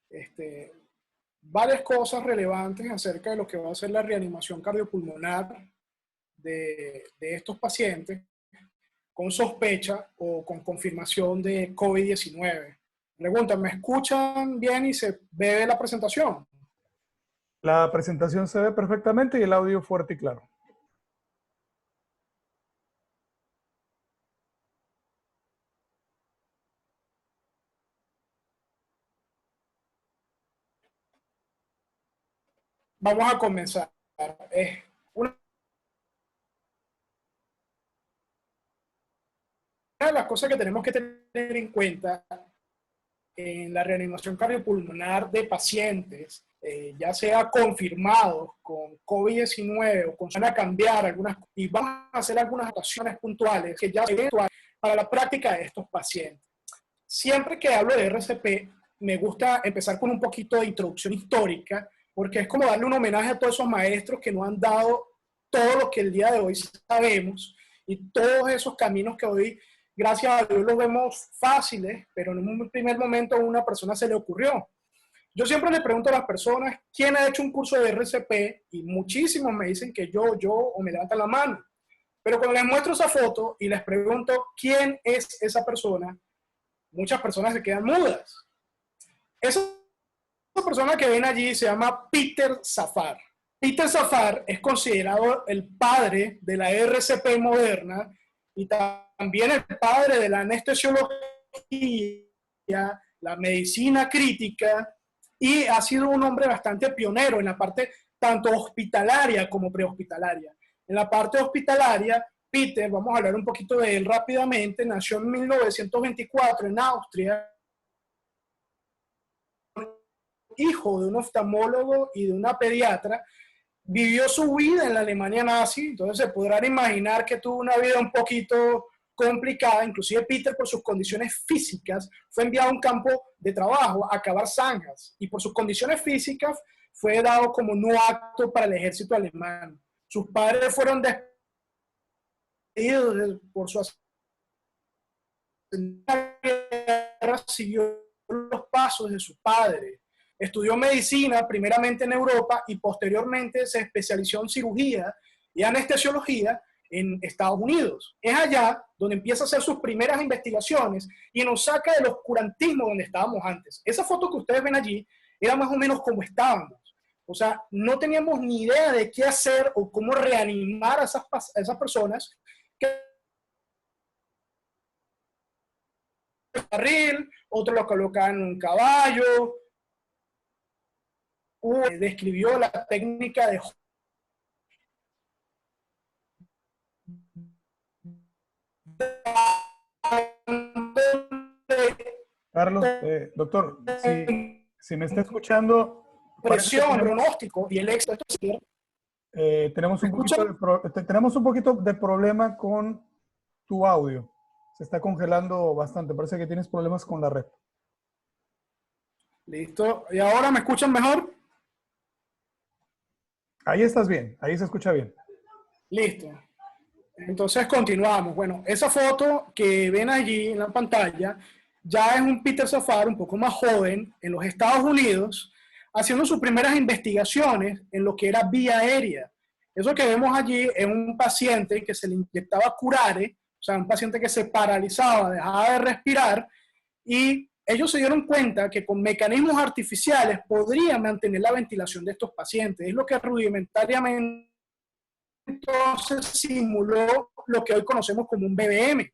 este, varias cosas relevantes acerca de lo que va a ser la reanimación cardiopulmonar de estos pacientes con sospecha o con confirmación de COVID-19. Pregunta, ¿me escuchan bien y se ve la presentación? La presentación se ve perfectamente y el audio fuerte y claro. Vamos a comenzar. Una de las cosas que tenemos que tener en cuenta en la reanimación cardiopulmonar de pacientes, ya sea confirmados con COVID-19 o con van a cambiar algunas, y vamos a hacer algunas actuaciones puntuales que ya se eventuales para la práctica de estos pacientes. Siempre que hablo de RCP, me gusta empezar con un poquito de introducción histórica, porque es como darle un homenaje a todos esos maestros que nos han dado todo lo que el día de hoy sabemos y todos esos caminos que hoy, gracias a Dios, los vemos fáciles, pero en un primer momento a una persona se le ocurrió. Yo siempre le pregunto a las personas, ¿quién ha hecho un curso de RCP? Y muchísimos me dicen que yo, o me levantan la mano. Pero cuando les muestro esa foto y les pregunto, ¿quién es esa persona? Muchas personas se quedan mudas. Esa persona que ven allí se llama Peter Safar. Peter Safar es considerado el padre de la RCP moderna y también el padre de la anestesiología, la medicina crítica, y ha sido un hombre bastante pionero en la parte tanto hospitalaria como prehospitalaria. En la parte hospitalaria, Peter, vamos a hablar un poquito de él rápidamente, nació en 1924 en Austria, hijo de un oftalmólogo y de una pediatra, vivió su vida en la Alemania nazi, entonces se podrán imaginar que tuvo una vida un poquito complicada, inclusive Peter por sus condiciones físicas fue enviado a un campo de trabajo a cavar zanjas y por sus condiciones físicas fue dado como no apto para el ejército alemán. Sus padres fueron despedidos por su guerra, siguió los pasos de su padre. Estudió medicina primeramente en Europa y posteriormente se especializó en cirugía y anestesiología en Estados Unidos. Es allá donde empieza a hacer sus primeras investigaciones y nos saca del oscurantismo donde estábamos antes. Esa foto que ustedes ven allí era más o menos como estábamos. O sea, no teníamos ni idea de qué hacer o cómo reanimar a esas personas que carril, otro lo colocaban en un caballo. Describió la técnica de Carlos, doctor, si me está escuchando, presión, pronóstico y el éxito. tenemos un poquito de problema con tu audio. Se está congelando bastante. Parece que tienes problemas con la red. Listo. ¿Y ahora me escuchan mejor? Ahí estás bien. Ahí se escucha bien. Listo. Entonces continuamos. Bueno, esa foto que ven allí en la pantalla ya es un Peter Safar un poco más joven en los Estados Unidos, haciendo sus primeras investigaciones en lo que era vía aérea. Eso que vemos allí es un paciente que se le inyectaba curare, o sea, un paciente que se paralizaba, dejaba de respirar, y ellos se dieron cuenta que con mecanismos artificiales podrían mantener la ventilación de estos pacientes. Es lo que rudimentariamente entonces simuló lo que hoy conocemos como un BBM.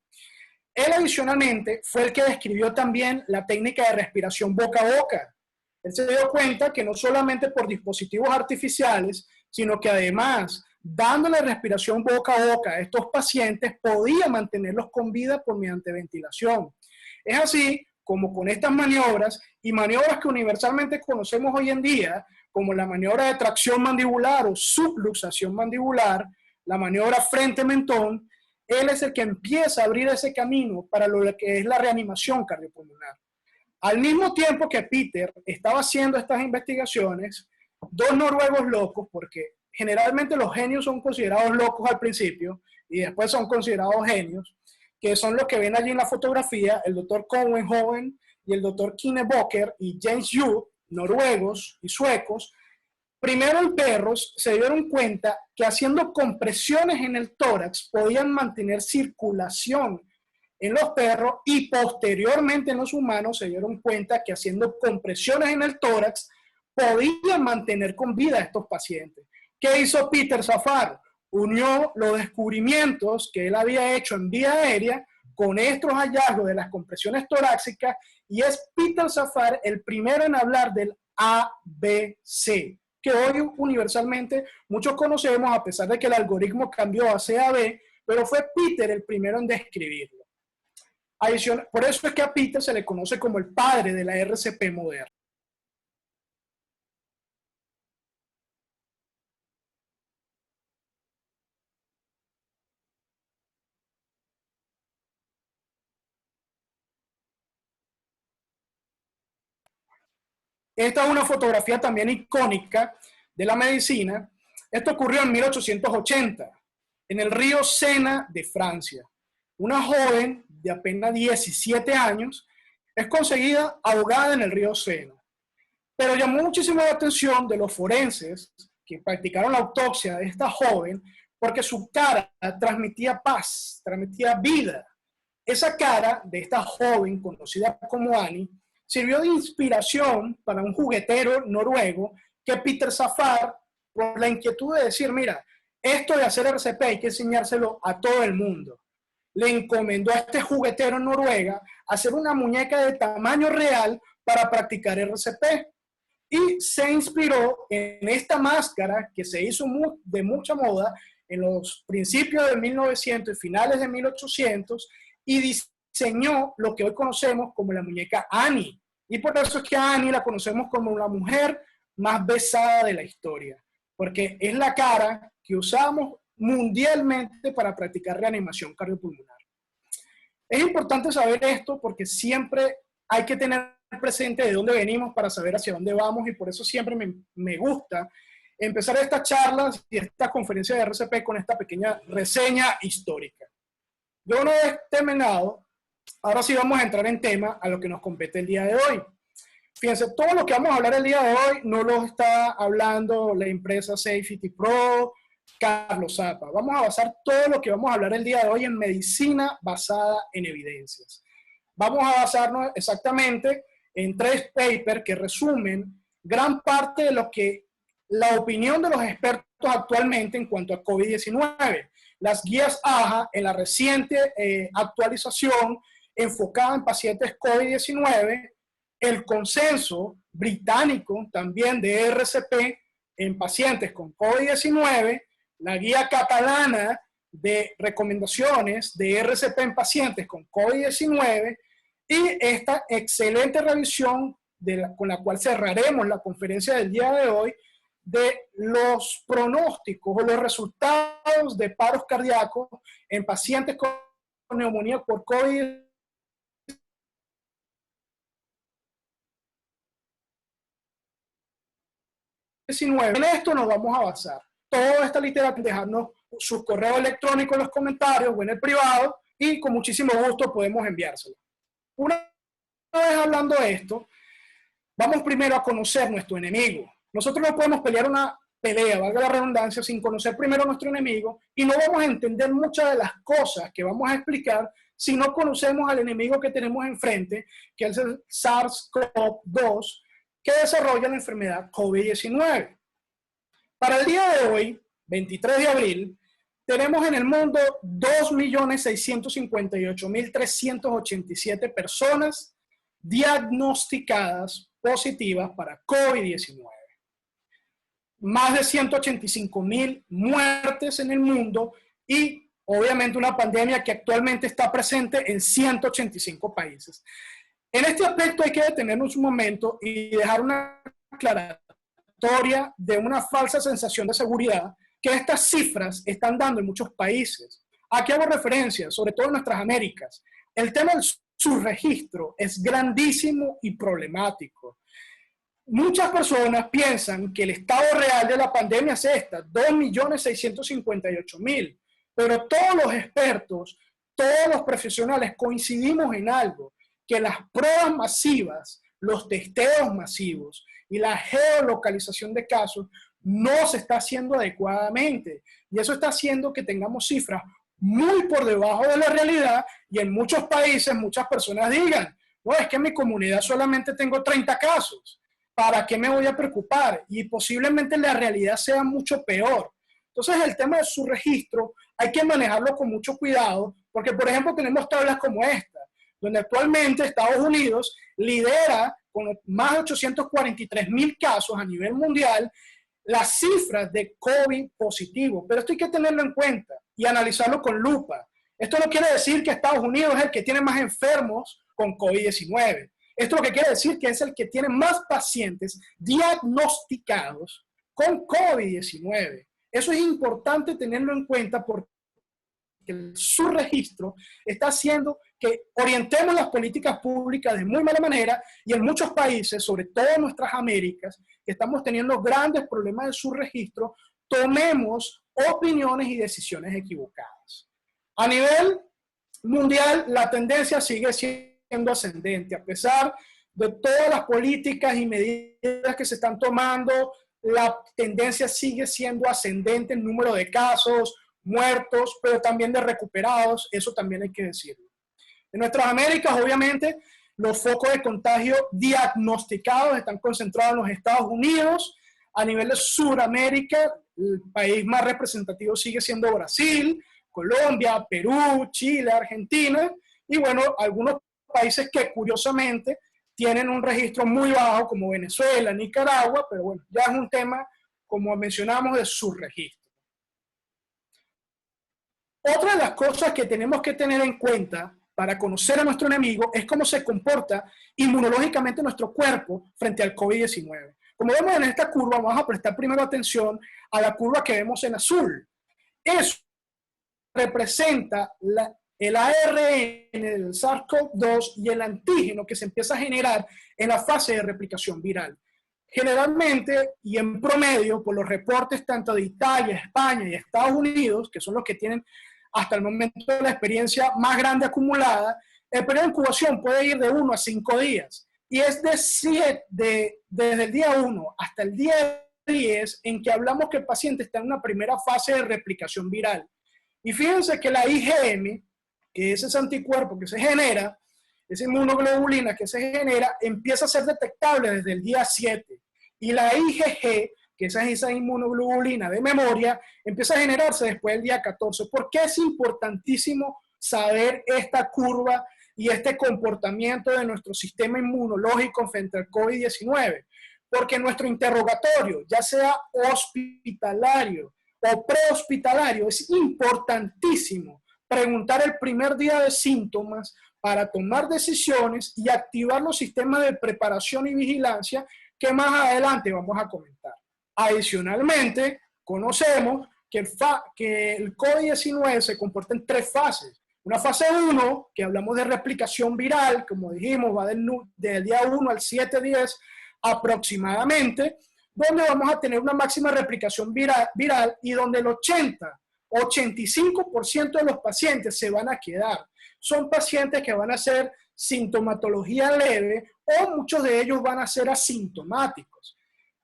Él adicionalmente fue el que describió también la técnica de respiración boca a boca. Él se dio cuenta que no solamente por dispositivos artificiales, sino que además, dándole respiración boca a boca a estos pacientes, podía mantenerlos con vida por mediante ventilación. Es así como con estas maniobras y maniobras que universalmente conocemos hoy en día, como la maniobra de tracción mandibular o subluxación mandibular, la maniobra frente-mentón, él es el que empieza a abrir ese camino para lo que es la reanimación cardiopulmonar. Al mismo tiempo que Peter estaba haciendo estas investigaciones, dos noruegos locos, porque generalmente los genios son considerados locos al principio y después son considerados genios, que son los que ven allí en la fotografía, el doctor Cowenhoven y el doctor Kine Bocker y James Yu, noruegos y suecos, primero en perros se dieron cuenta que haciendo compresiones en el tórax podían mantener circulación en los perros, y posteriormente en los humanos se dieron cuenta que haciendo compresiones en el tórax podían mantener con vida a estos pacientes. ¿Qué hizo Peter Safar? Unió los descubrimientos que él había hecho en vía aérea con estos hallazgos de las compresiones torácicas, y es Peter Safar el primero en hablar del ABC, que hoy universalmente muchos conocemos, a pesar de que el algoritmo cambió a CAB, pero fue Peter el primero en describirlo. Por eso es que a Peter se le conoce como el padre de la RCP moderna. Esta es una fotografía también icónica de la medicina. Esto ocurrió en 1880, en el río Sena de Francia. Una joven de apenas 17 años es conseguida ahogada en el río Sena. Pero llamó muchísimo la atención de los forenses que practicaron la autopsia de esta joven, porque su cara transmitía paz, transmitía vida. Esa cara de esta joven, conocida como Annie, sirvió de inspiración para un juguetero noruego que Peter Safar, por la inquietud de decir, mira, esto de hacer RCP hay que enseñárselo a todo el mundo. Le encomendó a este juguetero en Noruega hacer una muñeca de tamaño real para practicar RCP. Y se inspiró en esta máscara que se hizo de mucha moda en los principios de 1900 y finales de 1800, y diseñó lo que hoy conocemos como la muñeca Annie. Y por eso es que a Annie la conocemos como la mujer más besada de la historia, porque es la cara que usamos mundialmente para practicar reanimación cardiopulmonar. Es importante saber esto porque siempre hay que tener presente de dónde venimos para saber hacia dónde vamos, y por eso siempre me gusta empezar estas charlas y estas conferencias de RCP con esta pequeña reseña histórica. Yo una vez terminado, ahora sí vamos a entrar en tema a lo que nos compete el día de hoy. Fíjense, todo lo que vamos a hablar el día de hoy no lo está hablando la empresa Safety Pro, Carlos Zapa. Vamos a basar todo lo que vamos a hablar el día de hoy en medicina basada en evidencias. Vamos a basarnos exactamente en 3 papers que resumen gran parte de lo que la opinión de los expertos actualmente en cuanto a COVID-19. Las guías AHA en la reciente actualización enfocada en pacientes COVID-19, el consenso británico también de RCP en pacientes con COVID-19, la guía catalana de recomendaciones de RCP en pacientes con COVID-19, y esta excelente revisión con la cual cerraremos la conferencia del día de hoy de los pronósticos o los resultados de paros cardíacos en pacientes con neumonía por COVID-19. En esto nos vamos a basar. Toda esta literatura, dejarnos sus correos electrónicos en los comentarios o en el privado, y con muchísimo gusto podemos enviárselo. Una vez hablando de esto, vamos primero a conocer nuestro enemigo. Nosotros no podemos pelear una pelea, valga la redundancia, sin conocer primero a nuestro enemigo, y no vamos a entender muchas de las cosas que vamos a explicar si no conocemos al enemigo que tenemos enfrente, que es el SARS-CoV-2, que desarrolla la enfermedad COVID-19. Para el día de hoy, 23 de abril, tenemos en el mundo 2.658.387 personas diagnosticadas positivas para COVID-19. Más de 185.000 muertes en el mundo, y obviamente una pandemia que actualmente está presente en 185 países. En este aspecto hay que detenernos un momento y dejar una aclaratoria de una falsa sensación de seguridad que estas cifras están dando en muchos países. Aquí hago referencia, sobre todo en nuestras Américas. El tema del subregistro es grandísimo y problemático. Muchas personas piensan que el estado real de la pandemia es esta, 2.658.000, pero todos los expertos, todos los profesionales coincidimos en algo, que las pruebas masivas los testeos masivos y la geolocalización de casos no se está haciendo adecuadamente. Y eso está haciendo que tengamos cifras muy por debajo de la realidad y en muchos países muchas personas digan, no, es que en mi comunidad solamente tengo 30 casos. ¿Para qué me voy a preocupar? Y posiblemente la realidad sea mucho peor. Entonces el tema de su registro hay que manejarlo con mucho cuidado, porque por ejemplo tenemos tablas como esta, donde actualmente Estados Unidos lidera con más de 843,000 casos a nivel mundial las cifras de COVID positivo. Pero esto hay que tenerlo en cuenta y analizarlo con lupa. Esto no quiere decir que Estados Unidos es el que tiene más enfermos con COVID-19. Esto lo que quiere decir que es el que tiene más pacientes diagnosticados con COVID-19. Eso es importante tenerlo en cuenta porque el subregistro está haciendo que orientemos las políticas públicas de muy mala manera y en muchos países, sobre todo en nuestras Américas, que estamos teniendo grandes problemas de subregistro, tomemos opiniones y decisiones equivocadas. A nivel mundial, la tendencia sigue siendo ascendente, a pesar de todas las políticas y medidas que se están tomando, la tendencia sigue siendo ascendente en número de casos, muertos, pero también de recuperados, eso también hay que decirlo. En nuestras Américas, obviamente, los focos de contagio diagnosticados están concentrados en los Estados Unidos. A nivel de Sudamérica, el país más representativo sigue siendo Brasil, Colombia, Perú, Chile, Argentina, y bueno, algunos países que curiosamente tienen un registro muy bajo, como Venezuela, Nicaragua, pero bueno, ya es un tema, como mencionamos, de subregistro. Otra de las cosas que tenemos que tener en cuenta para conocer a nuestro enemigo es cómo se comporta inmunológicamente nuestro cuerpo frente al COVID-19. Como vemos en esta curva, vamos a prestar primero atención a la curva que vemos en azul. Eso representa el ARN del SARS-CoV-2 y el antígeno que se empieza a generar en la fase de replicación viral. Generalmente y en promedio, por los reportes tanto de Italia, España y Estados Unidos, que son los que tienen hasta el momento la experiencia más grande acumulada, el periodo de incubación puede ir de 1 a 5 días. Y es desde el día 1 hasta el día 10 en que hablamos que el paciente está en una primera fase de replicación viral. Y fíjense que la IgM, que es ese anticuerpo que se genera, esa inmunoglobulina que se genera, empieza a ser detectable desde el día 7. Y la IgG, que es esa inmunoglobulina de memoria, empieza a generarse después del día 14. ¿Por qué es importantísimo saber esta curva y este comportamiento de nuestro sistema inmunológico frente al COVID-19? Porque nuestro interrogatorio, ya sea hospitalario o prehospitalario, es importantísimo preguntar el primer día de síntomas para tomar decisiones y activar los sistemas de preparación y vigilancia que más adelante vamos a comentar. Adicionalmente, conocemos que el COVID-19 se comporta en 3 fases. Una fase 1, que hablamos de replicación viral, como dijimos, va del día 1 al 7-10 aproximadamente, donde vamos a tener una máxima replicación viral y donde el 85% de los pacientes se van a quedar. Son pacientes que van a ser sintomatología leve o muchos de ellos van a ser asintomáticos.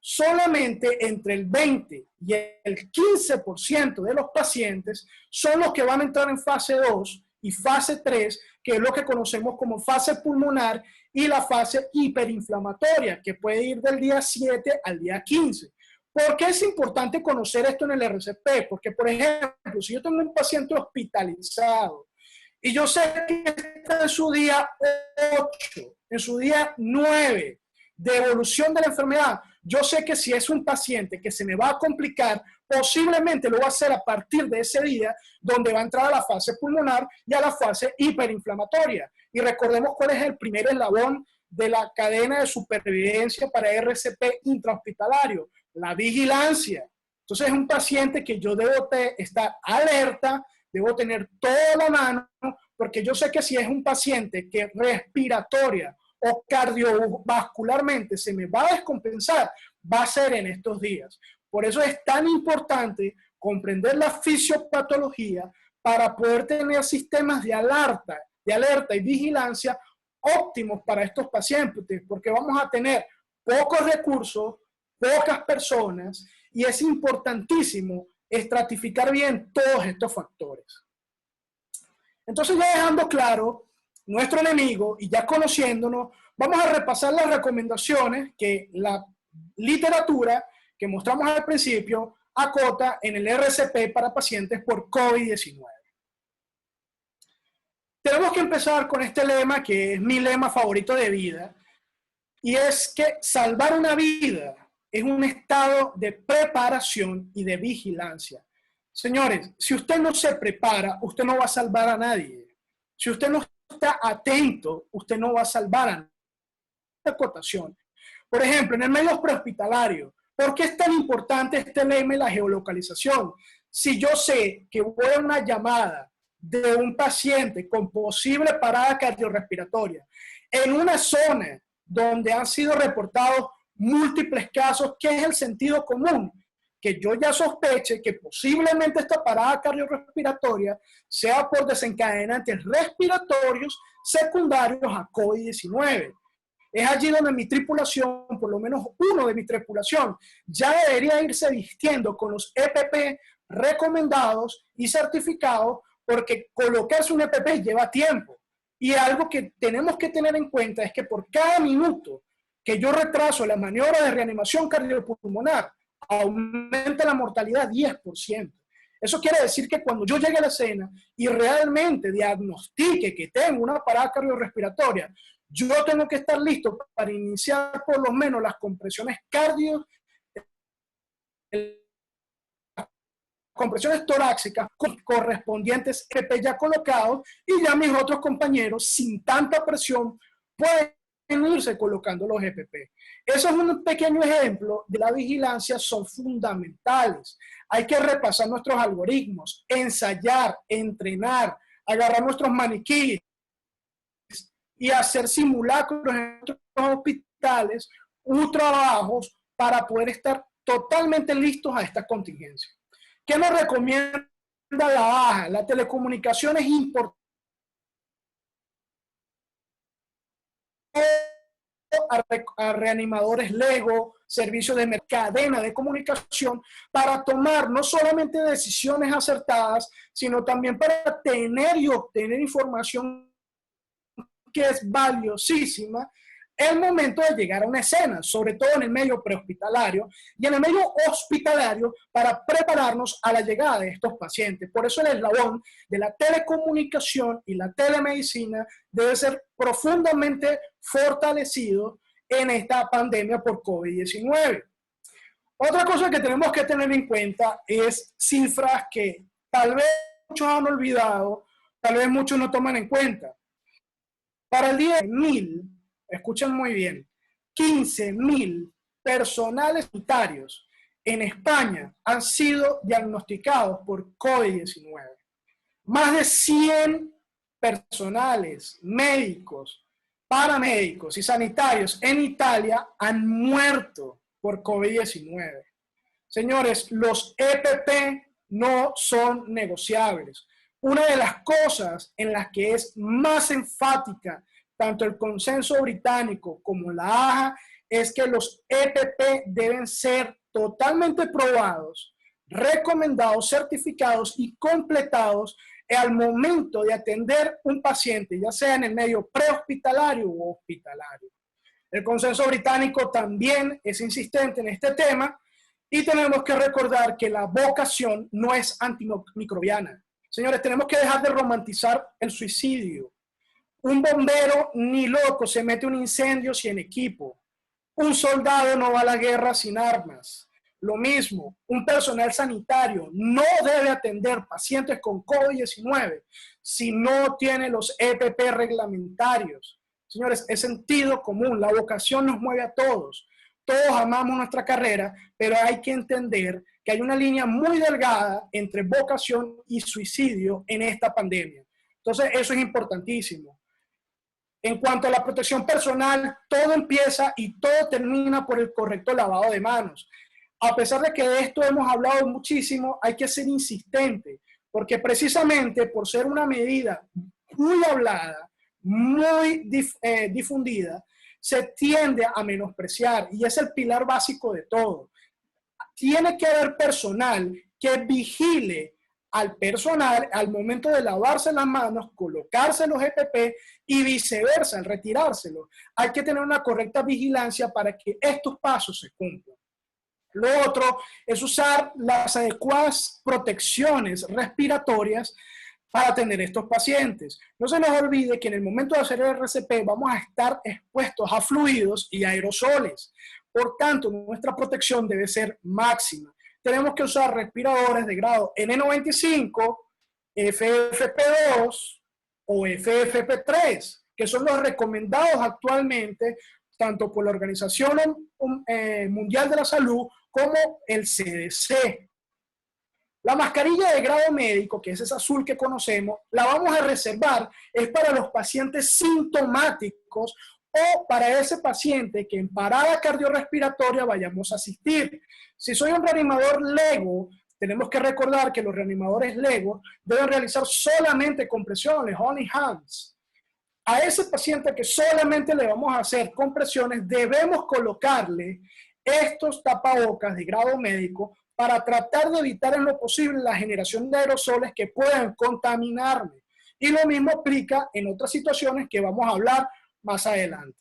Solamente entre el 20 y el 15% de los pacientes son los que van a entrar en fase 2 y fase 3, que es lo que conocemos como fase pulmonar y la fase hiperinflamatoria, que puede ir del día 7 al día 15. ¿Por qué es importante conocer esto en el RCP? Porque, por ejemplo, si yo tengo un paciente hospitalizado y yo sé que está en su día 8, en su día 9 de evolución de la enfermedad, yo sé que si es un paciente que se me va a complicar, posiblemente lo va a hacer a partir de ese día, donde va a entrar a la fase pulmonar y a la fase hiperinflamatoria. Y recordemos cuál es el primer eslabón de la cadena de supervivencia para RCP intrahospitalario, la vigilancia. Entonces es un paciente que yo debo estar alerta, debo tener toda la mano, porque yo sé que si es un paciente que respiratoria o cardiovascularmente se me va a descompensar, va a ser en estos días. Por eso es tan importante comprender la fisiopatología para poder tener sistemas de alerta y vigilancia óptimos para estos pacientes, porque vamos a tener pocos recursos, pocas personas, y es importantísimo estratificar bien todos estos factores. Entonces, ya dejando claro nuestro enemigo y ya conociéndonos, vamos a repasar las recomendaciones que la literatura que mostramos al principio acota en el RCP para pacientes por COVID-19. Tenemos que empezar con este lema que es mi lema favorito de vida, y es que salvar una vida es un estado de preparación y de vigilancia. Señores, si usted no se prepara, usted no va a salvar a nadie. Si usted no está atento, usted no va a salvar a nadie. Acotación. Por ejemplo, en el medio prehospitalario, ¿por qué es tan importante este lema y la geolocalización? Si yo sé que voy a una llamada de un paciente con posible parada cardiorrespiratoria en una zona donde han sido reportados múltiples casos, ¿qué es el sentido común? Que yo ya sospeche que posiblemente esta parada cardiorrespiratoria sea por desencadenantes respiratorios secundarios a COVID-19. Es allí donde mi tripulación, por lo menos uno de mi tripulación, ya debería irse vistiendo con los EPP recomendados y certificados, porque colocarse un EPP lleva tiempo. Y algo que tenemos que tener en cuenta es que por cada minuto que yo retraso la maniobra de reanimación cardiopulmonar, aumenta la mortalidad 10%. Eso quiere decir que cuando yo llegue a la escena y realmente diagnostique que tengo una parada cardiorrespiratoria, yo tengo que estar listo para iniciar por lo menos las compresiones compresiones torácicas correspondientes EP ya colocados, y ya mis otros compañeros sin tanta presión pueden irse colocando los EPP. Eso es un pequeño ejemplo de la vigilancia, son fundamentales. Hay que repasar nuestros algoritmos, ensayar, entrenar, agarrar nuestros maniquíes y hacer simulacros en nuestros hospitales, trabajos para poder estar totalmente listos a esta contingencia. ¿Qué nos recomienda la baja? La telecomunicación es importante. A reanimadores Lego, servicios de cadena de comunicación, para tomar no solamente decisiones acertadas, sino también para tener y obtener información que es valiosísima el momento de llegar a una escena, sobre todo en el medio prehospitalario y en el medio hospitalario, para prepararnos a la llegada de estos pacientes. Por eso el eslabón de la telecomunicación y la telemedicina debe ser profundamente fortalecido en esta pandemia por COVID-19. Otra cosa que tenemos que tener en cuenta es cifras que tal vez muchos han olvidado, tal vez muchos no toman en cuenta. Para el día de 1000, escuchen muy bien, 15.000 personales sanitarios en España han sido diagnosticados por COVID-19. Más de 100 personales, médicos, paramédicos y sanitarios en Italia han muerto por COVID-19. Señores, los EPP no son negociables. Una de las cosas en las que es más enfática tanto el consenso británico como la AHA es que los EPP deben ser totalmente probados, recomendados, certificados y completados al momento de atender un paciente, ya sea en el medio prehospitalario o hospitalario. El consenso británico también es insistente en este tema, y tenemos que recordar que la vocación no es antimicrobiana. Señores, tenemos que dejar de romantizar el suicidio. Un bombero ni loco se mete un incendio sin equipo. Un soldado no va a la guerra sin armas. Lo mismo, un personal sanitario no debe atender pacientes con COVID-19 si no tiene los EPP reglamentarios. Señores, es sentido común, la vocación nos mueve a todos. Todos amamos nuestra carrera, pero hay que entender que hay una línea muy delgada entre vocación y suicidio en esta pandemia. Entonces, eso es importantísimo. En cuanto a la protección personal, todo empieza y todo termina por el correcto lavado de manos. A pesar de que de esto hemos hablado muchísimo, hay que ser insistente, porque precisamente por ser una medida muy hablada, muy difundida, se tiende a menospreciar y es el pilar básico de todo. Tiene que haber personal que vigile al personal al momento de lavarse las manos, colocarse los EPP y viceversa, al retirárselos. Hay que tener una correcta vigilancia para que estos pasos se cumplan. Lo otro es usar las adecuadas protecciones respiratorias para tener estos pacientes. No se nos olvide que en el momento de hacer el RCP vamos a estar expuestos a fluidos y aerosoles. Por tanto, nuestra protección debe ser máxima. Tenemos que usar respiradores de grado N95, FFP2 o FFP3, que son los recomendados actualmente tanto por la Organización Mundial de la Salud como el CDC. La mascarilla de grado médico, que es esa azul que conocemos, la vamos a reservar, es para los pacientes sintomáticos o para ese paciente que en parada cardiorrespiratoria vayamos a asistir. Si soy un reanimador LEGO, tenemos que recordar que los reanimadores LEGO deben realizar solamente compresiones, only hands. A ese paciente que solamente le vamos a hacer compresiones, debemos colocarle estos tapabocas de grado médico para tratar de evitar en lo posible la generación de aerosoles que puedan contaminarme. Y lo mismo aplica en otras situaciones que vamos a hablar más adelante.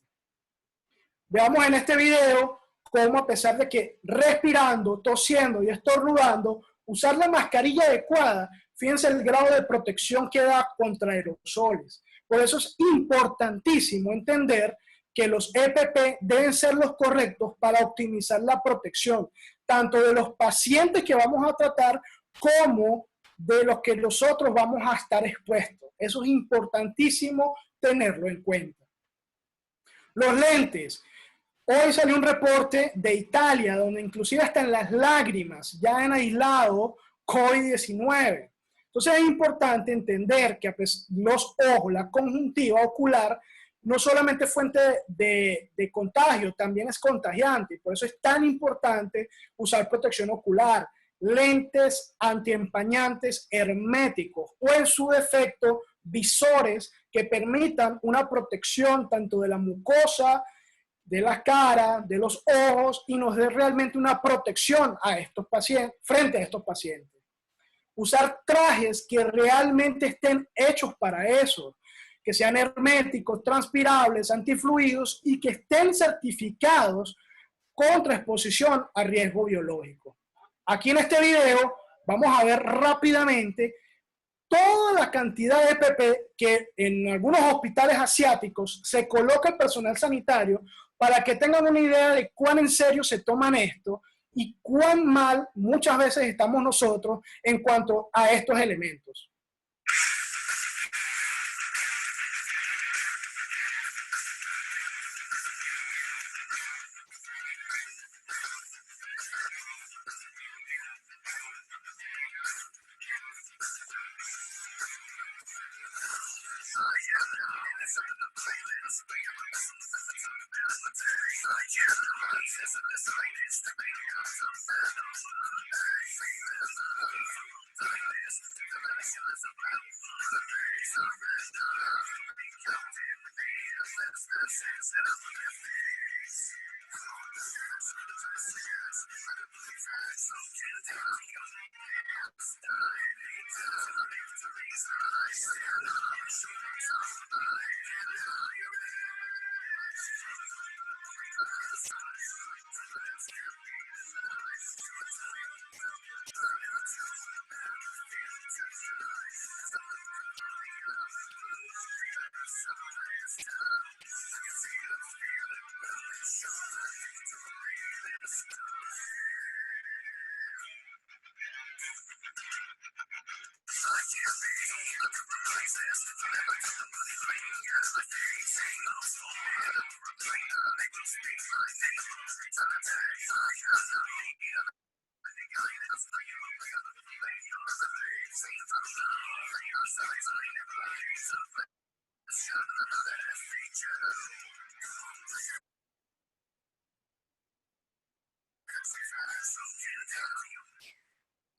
Veamos en este video cómo, a pesar de que respirando, tosiendo y estornudando, usar la mascarilla adecuada, fíjense el grado de protección que da contra aerosoles. Por eso es importantísimo entender que los EPP deben ser los correctos para optimizar la protección, tanto de los pacientes que vamos a tratar como de los que nosotros vamos a estar expuestos. Eso es importantísimo tenerlo en cuenta. Los lentes. Hoy salió un reporte de Italia donde inclusive hasta en las lágrimas ya han aislado COVID-19. Entonces es importante entender que los ojos, la conjuntiva ocular, no solamente es fuente de contagio, también es contagiante. Por eso es tan importante usar protección ocular, lentes antiempañantes herméticos o en su defecto visores que permitan una protección tanto de la mucosa, de la cara, de los ojos y nos dé realmente una protección a estos pacientes, frente a estos pacientes. Usar trajes que realmente estén hechos para eso, que sean herméticos, transpirables, antifluidos y que estén certificados contra exposición a riesgo biológico. Aquí en este video vamos a ver rápidamente toda la cantidad de EPP que en algunos hospitales asiáticos se coloca el personal sanitario para que tengan una idea de cuán en serio se toman esto y cuán mal muchas veces estamos nosotros en cuanto a estos elementos.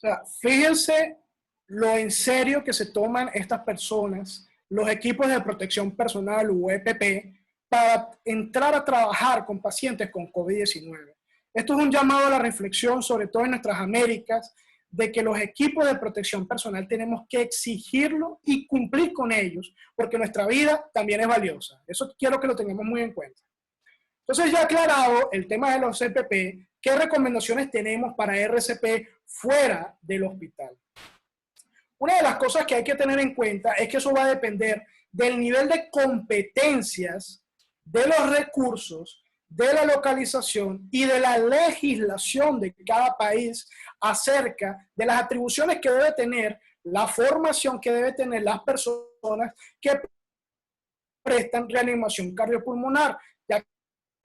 O sea, fíjense lo en serio que se toman estas personas los equipos de protección personal u EPP para entrar a trabajar con pacientes con COVID-19. Esto es un llamado a la reflexión, sobre todo en nuestras Américas, de que los equipos de protección personal tenemos que exigirlo y cumplir con ellos, porque nuestra vida también es valiosa. Eso quiero que lo tengamos muy en cuenta. Entonces, ya aclarado el tema de los EPP, ¿qué recomendaciones tenemos para RCP fuera del hospital? Una de las cosas que hay que tener en cuenta es que eso va a depender del nivel de competencias, de los recursos, de la localización y de la legislación de cada país acerca de las atribuciones que debe tener, la formación que debe tener las personas que prestan reanimación cardiopulmonar. Ya que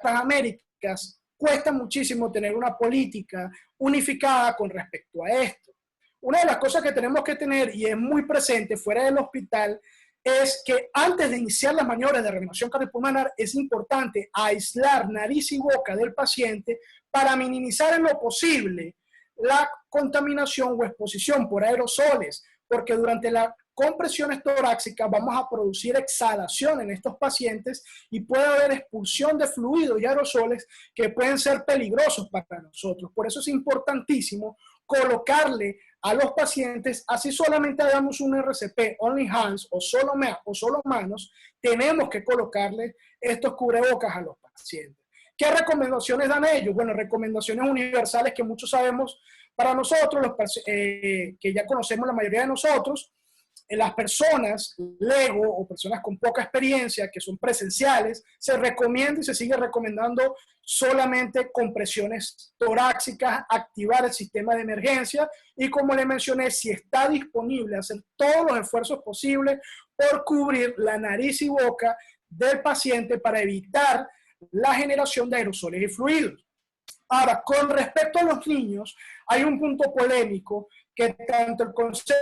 en las Américas cuesta muchísimo tener una política unificada con respecto a esto. Una de las cosas que tenemos que tener, y es muy presente fuera del hospital, es que antes de iniciar las maniobras de reanimación cardiopulmonar es importante aislar nariz y boca del paciente para minimizar en lo posible la contaminación o exposición por aerosoles, porque durante las compresiones torácicas vamos a producir exhalación en estos pacientes y puede haber expulsión de fluidos y aerosoles que pueden ser peligrosos para nosotros. Por eso es importantísimo colocarle a los pacientes, así solamente hagamos un RCP, only hands o solo manos, tenemos que colocarle estos cubrebocas a los pacientes. ¿Qué recomendaciones dan ellos? Bueno, recomendaciones universales que muchos sabemos para nosotros, que ya conocemos la mayoría de nosotros. Las personas lego o personas con poca experiencia que son presenciales, se recomienda y se sigue recomendando solamente compresiones torácicas, activar el sistema de emergencia y, como le mencioné, si está disponible, hacer todos los esfuerzos posibles por cubrir la nariz y boca del paciente para evitar la generación de aerosoles y fluidos. Ahora, con respecto a los niños, hay un punto polémico que tanto el Consejo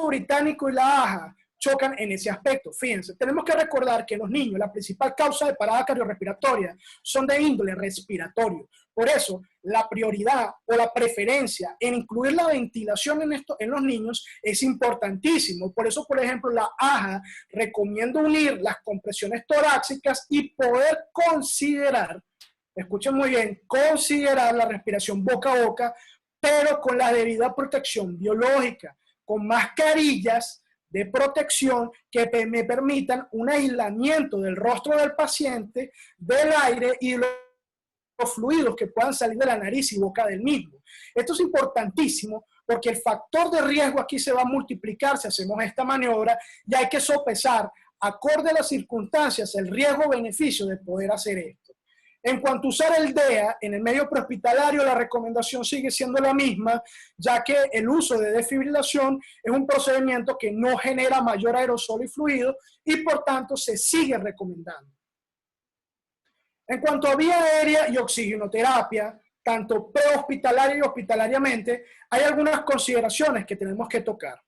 Británico y la AJA chocan en ese aspecto. Fíjense, tenemos que recordar que los niños, la principal causa de parada cardiorrespiratoria son de índole respiratorio. Por eso, la prioridad o la preferencia en incluir la ventilación en los niños es importantísimo. Por eso, por ejemplo, la AJA recomienda unir las compresiones torácicas y poder considerar, escuchen muy bien, considerar la respiración boca a boca, pero con la debida protección biológica, con mascarillas de protección que me permitan un aislamiento del rostro del paciente, del aire y de los fluidos que puedan salir de la nariz y boca del mismo. Esto es importantísimo porque el factor de riesgo aquí se va a multiplicar si hacemos esta maniobra y hay que sopesar, acorde a las circunstancias, el riesgo-beneficio de poder hacer esto. En cuanto a usar el DEA en el medio prehospitalario, la recomendación sigue siendo la misma, ya que el uso de desfibrilación es un procedimiento que no genera mayor aerosol y fluido y por tanto se sigue recomendando. En cuanto a vía aérea y oxigenoterapia, tanto prehospitalaria y hospitalariamente, hay algunas consideraciones que tenemos que tocar.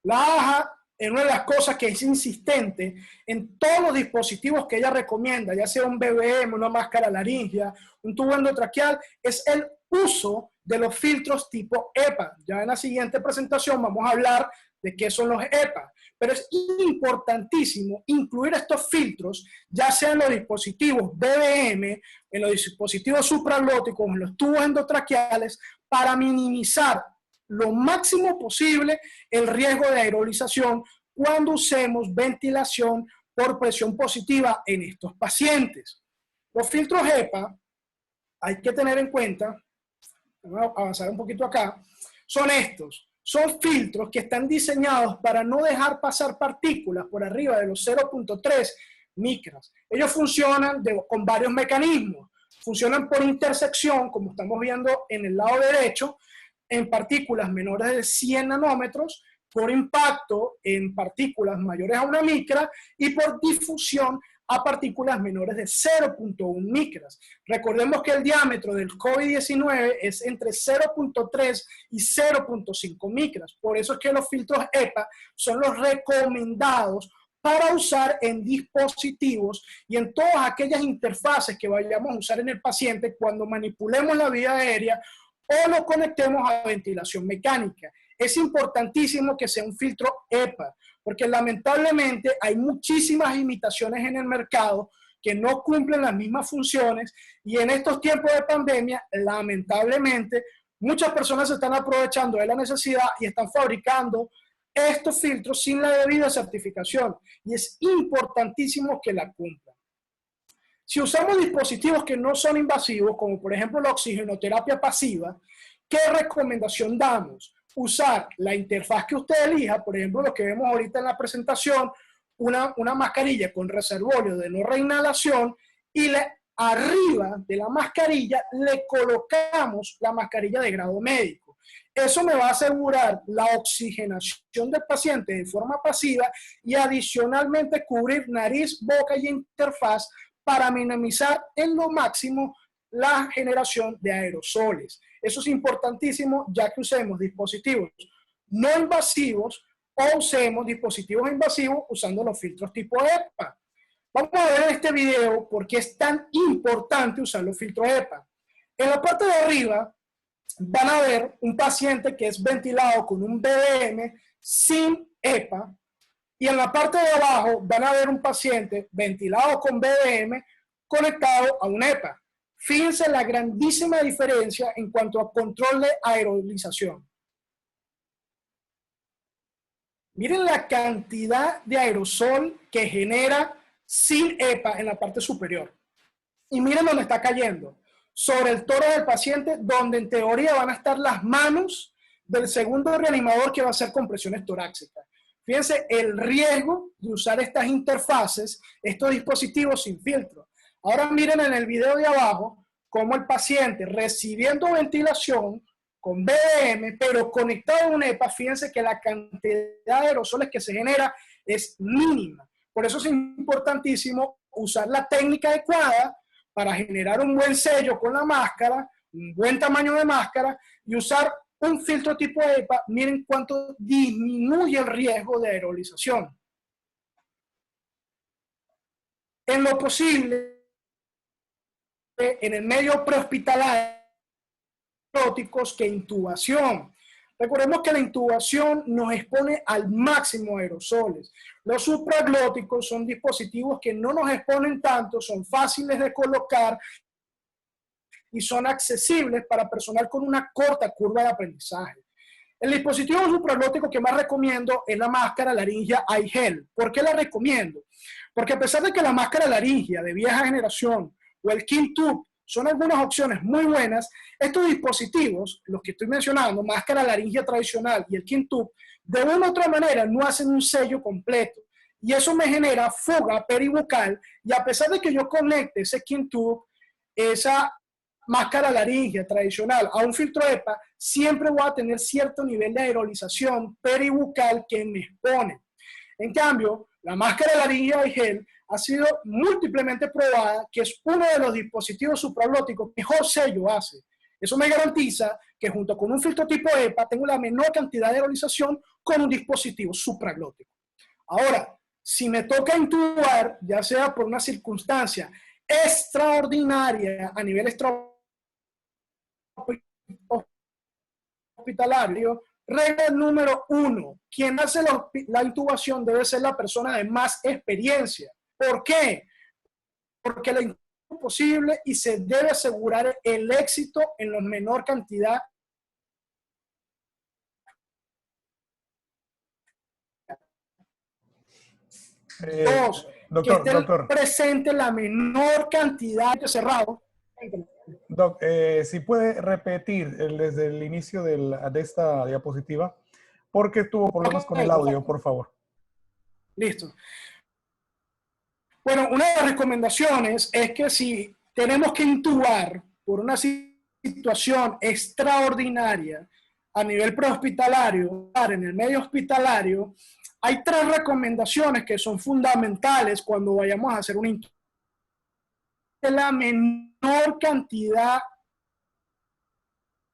La AJA, en una de las cosas que es insistente en todos los dispositivos que ella recomienda, ya sea un BBM, una máscara laringea, un tubo endotraqueal, es el uso de los filtros tipo EPA. Ya en la siguiente presentación vamos a hablar de qué son los EPA, pero es importantísimo incluir estos filtros, ya sea en los dispositivos BBM, en los dispositivos supralóticos, en los tubos endotraqueales, para minimizar lo máximo posible el riesgo de aerolización cuando usemos ventilación por presión positiva en estos pacientes. Los filtros EPA, hay que tener en cuenta, vamos a avanzar un poquito acá, son estos. Son filtros que están diseñados para no dejar pasar partículas por arriba de los 0.3 micras. Ellos funcionan con varios mecanismos. Funcionan por intersección, como estamos viendo en el lado derecho, en partículas menores de 100 nanómetros, por impacto en partículas mayores a 1 micra y por difusión a partículas menores de 0.1 micras. Recordemos que el diámetro del COVID-19 es entre 0.3 y 0.5 micras. Por eso es que los filtros EPA son los recomendados para usar en dispositivos y en todas aquellas interfaces que vayamos a usar en el paciente cuando manipulemos la vía aérea o lo conectemos a ventilación mecánica. es importantísimo que sea un filtro EPA, porque lamentablemente hay muchísimas imitaciones en el mercado que no cumplen las mismas funciones, y en estos tiempos de pandemia, lamentablemente, muchas personas se están aprovechando de la necesidad y están fabricando estos filtros sin la debida certificación, y es importantísimo que la cumplan. Si usamos dispositivos que no son invasivos, como por ejemplo la oxigenoterapia pasiva, ¿qué recomendación damos? Usar la interfaz que usted elija, por ejemplo, lo que vemos ahorita en la presentación, una mascarilla con reservorio de no reinhalación, y arriba de la mascarilla le colocamos la mascarilla de grado médico. Eso me va a asegurar la oxigenación del paciente de forma pasiva y adicionalmente cubrir nariz, boca y interfaz para minimizar en lo máximo la generación de aerosoles. Eso es importantísimo, ya que usemos dispositivos no invasivos o usemos dispositivos invasivos usando los filtros tipo EPA. Vamos a ver en este video por qué es tan importante usar los filtros EPA. En la parte de arriba van a ver un paciente que es ventilado con un BDM sin EPA, y en la parte de abajo van a ver un paciente ventilado con BDM conectado a un EPA. Fíjense la grandísima diferencia en cuanto a control de aerolización. Miren la cantidad de aerosol que genera sin EPA en la parte superior. Y miren dónde está cayendo. Sobre el tórax del paciente, donde en teoría van a estar las manos del segundo reanimador que va a hacer compresiones torácicas. Fíjense el riesgo de usar estas interfaces, estos dispositivos sin filtro. Ahora miren en el video de abajo cómo el paciente recibiendo ventilación con BDM, pero conectado a un EPA, fíjense que la cantidad de aerosoles que se genera es mínima. Por eso es importantísimo usar la técnica adecuada para generar un buen sello con la máscara, un buen tamaño de máscara, y usar un filtro tipo EPA. Miren cuánto disminuye el riesgo de aerolización. En lo posible, en el medio prehospitalario, que intubación. Recordemos que la intubación nos expone al máximo aerosoles. Los supraglóticos son dispositivos que no nos exponen tanto, son fáciles de colocar y son accesibles para personal con una corta curva de aprendizaje. El dispositivo supraglótico que más recomiendo es la máscara laringea iGel. ¿Por qué la recomiendo? Porque a pesar de que la máscara laringea de vieja generación o el King-Tube son algunas opciones muy buenas, estos dispositivos, los que estoy mencionando, máscara laringea tradicional y el King-Tube, de una u otra manera no hacen un sello completo. Y eso me genera fuga peribucal, y a pesar de que yo conecte ese King-Tube, esa máscara laringea tradicional a un filtro EPA, siempre voy a tener cierto nivel de aerolización peribucal que me expone. En cambio, la máscara laringea iGel ha sido múltiplemente probada que es uno de los dispositivos supraglóticos que mejor sello hace. Eso me garantiza que junto con un filtro tipo EPA tengo la menor cantidad de aerolización con un dispositivo supraglótico. Ahora, si me toca intubar, ya sea por una circunstancia extraordinaria a nivel hospitalario, regla número 1, quien hace la intubación debe ser la persona de más experiencia. ¿Por qué? Porque la intubación es posible y se debe asegurar el éxito en la menor cantidad. Dos, doctor, que esté presente la menor cantidad de cerrado. Doc, si puede repetir desde el inicio de esta diapositiva, porque tuvo problemas con el audio, por favor. Listo. Bueno, una de las recomendaciones es que si tenemos que intubar por una situación extraordinaria a nivel prehospitalario, en el medio hospitalario, hay 3 recomendaciones que son fundamentales cuando vayamos a hacer una intubación. La menor cantidad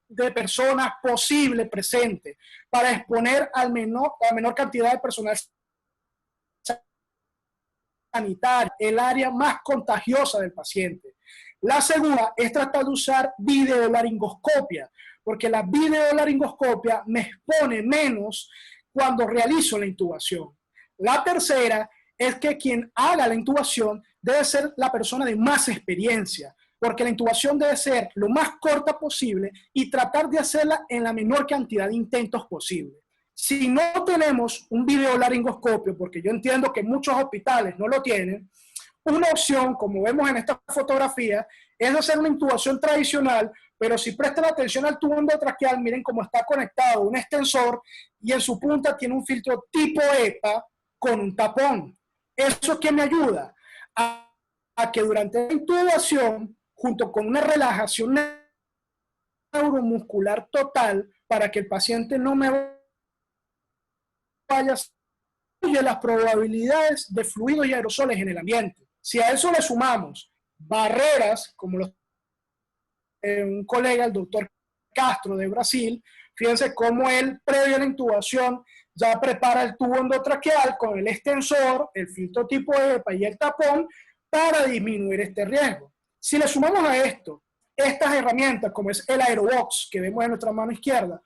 de personas posible presente para exponer la menor cantidad de personal sanitario, el área más contagiosa del paciente. La segunda es tratar de usar videolaringoscopia, porque la videolaringoscopia me expone menos cuando realizo la intubación. La tercera es que quien haga la intubación debe ser la persona de más experiencia, porque la intubación debe ser lo más corta posible y tratar de hacerla en la menor cantidad de intentos posible. Si no tenemos un videolaringoscopio, porque yo entiendo que muchos hospitales no lo tienen, una opción, como vemos en esta fotografía, es hacer una intubación tradicional, pero si prestan atención al tubo endotraqueal, miren cómo está conectado un extensor y en su punta tiene un filtro tipo EPA con un tapón. ¿Eso qué me ayuda? A que durante la intubación, junto con una relajación neuromuscular total, para que el paciente no me vaya a las probabilidades de fluidos y aerosoles en el ambiente. Si a eso le sumamos barreras, como un colega, el doctor Castro de Brasil, fíjense cómo él, previo a la intubación, ya prepara el tubo endotraqueal con el extensor, el filtro tipo EPA y el tapón para disminuir este riesgo. Si le sumamos a esto estas herramientas, como es el Aerobox que vemos en nuestra mano izquierda,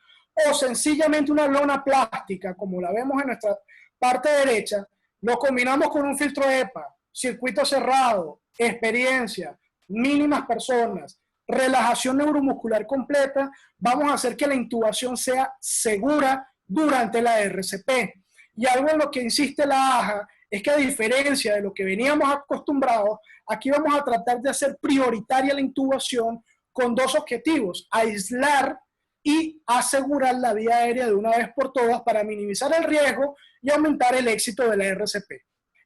o sencillamente una lona plástica, como la vemos en nuestra parte derecha, lo combinamos con un filtro EPA, circuito cerrado, experiencia, mínimas personas, relajación neuromuscular completa, vamos a hacer que la intubación sea segura durante la RCP. Y algo en lo que insiste la AJA es que, a diferencia de lo que veníamos acostumbrados, aquí vamos a tratar de hacer prioritaria la intubación con dos objetivos: aislar y asegurar la vía aérea de una vez por todas para minimizar el riesgo y aumentar el éxito de la RCP.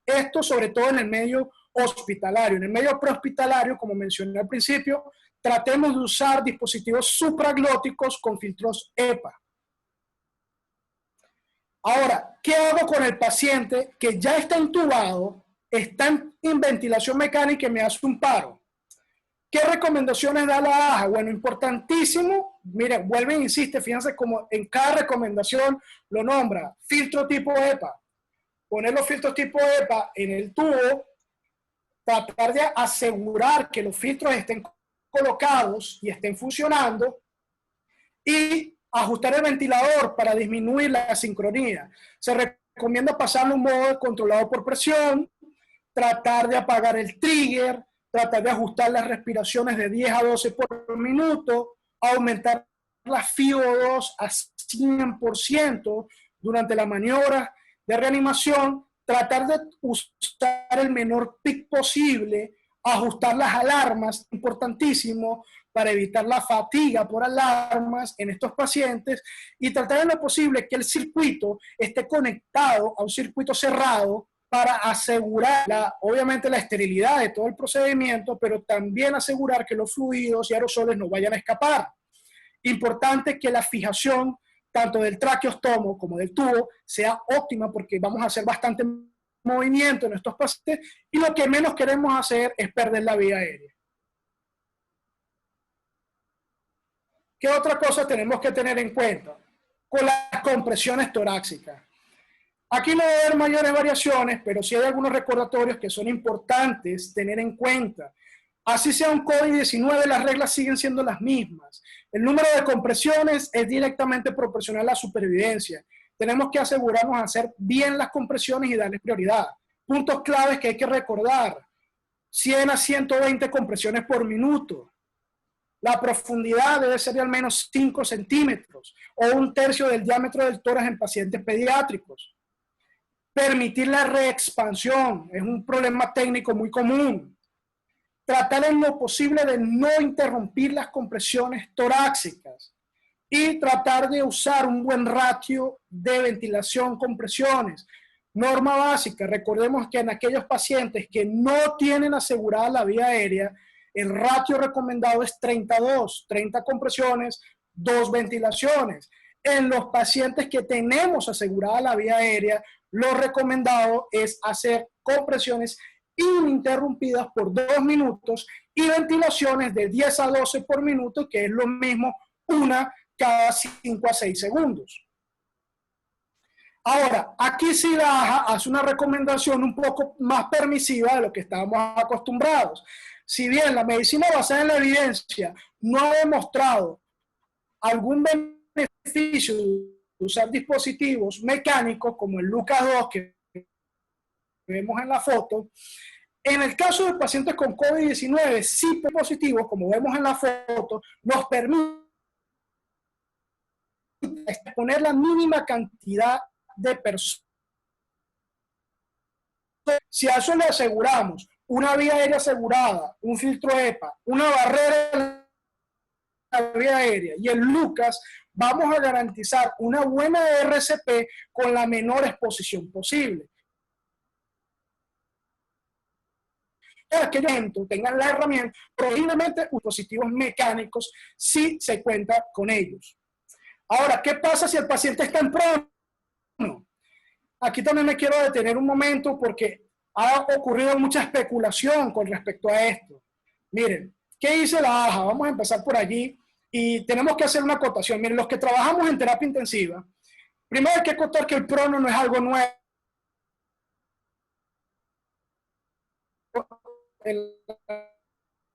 Esto sobre todo en el medio hospitalario. En el medio prehospitalario, como mencioné al principio, tratemos de usar dispositivos supraglóticos con filtros EPA. Ahora, ¿qué hago con el paciente que ya está intubado, está en ventilación mecánica y me hace un paro? ¿Qué recomendaciones da la AJA? Bueno, importantísimo, mire, vuelve e insiste, fíjense como en cada recomendación lo nombra: filtro tipo EPA. Poner los filtros tipo EPA en el tubo, tratar de asegurar que los filtros estén colocados y estén funcionando, y ajustar el ventilador para disminuir la sincronía. Se recomienda pasarlo a un modo controlado por presión, tratar de apagar el trigger, tratar de ajustar las respiraciones de 10 a 12 por minuto, aumentar la FiO2 a 100% durante la maniobra de reanimación, tratar de usar el menor pic posible, ajustar las alarmas, importantísimo, para evitar la fatiga por alarmas en estos pacientes, y tratar en lo posible que el circuito esté conectado a un circuito cerrado para asegurar, obviamente, la esterilidad de todo el procedimiento, pero también asegurar que los fluidos y aerosoles no vayan a escapar. Importante que la fijación tanto del traqueostomo como del tubo sea óptima, porque vamos a hacer bastante movimiento en estos pacientes y lo que menos queremos hacer es perder la vía aérea. ¿Qué otra cosa tenemos que tener en cuenta? Con las compresiones torácicas. Aquí no va a haber mayores variaciones, pero sí hay algunos recordatorios que son importantes tener en cuenta. Así sea un COVID-19, las reglas siguen siendo las mismas. El número de compresiones es directamente proporcional a la supervivencia. Tenemos que asegurarnos de hacer bien las compresiones y darles prioridad. Puntos claves que hay que recordar: 100 a 120 compresiones por minuto. La profundidad debe ser de al menos 5 centímetros o 1/3 del diámetro del tórax en pacientes pediátricos. Permitir la reexpansión es un problema técnico muy común. Tratar en lo posible de no interrumpir las compresiones torácicas y tratar de usar un buen ratio de ventilación-compresiones. Norma básica: recordemos que en aquellos pacientes que no tienen asegurada la vía aérea, el ratio recomendado es 32, 30 compresiones, 2 ventilaciones. En los pacientes que tenemos asegurada la vía aérea, lo recomendado es hacer compresiones ininterrumpidas por 2 minutos y ventilaciones de 10 a 12 por minuto, que es lo mismo, una cada 5 a 6 segundos. Ahora, aquí sí la AJA hace una recomendación un poco más permisiva de lo que estábamos acostumbrados. si bien la medicina basada en la evidencia no ha demostrado algún beneficio de usar dispositivos mecánicos como el Lucas 2 que vemos en la foto, en el caso de pacientes con COVID-19, sí positivos, como vemos en la foto, nos permite exponer la mínima cantidad de personas. Si a eso le aseguramos una vía aérea asegurada, un filtro EPA, una barrera en la vía aérea y el Lucas, vamos a garantizar una buena RCP con la menor exposición posible. Aquellos tengan la herramienta, probablemente dispositivos mecánicos, si se cuenta con ellos. Ahora, ¿qué pasa si el paciente está en prono? Aquí también me quiero detener un momento porque ha ocurrido mucha especulación con respecto a esto. Miren, ¿qué dice la AJA? Vamos a empezar por allí y tenemos que hacer una acotación. Miren, los que trabajamos en terapia intensiva, primero hay que acotar que el prono no es algo nuevo. En las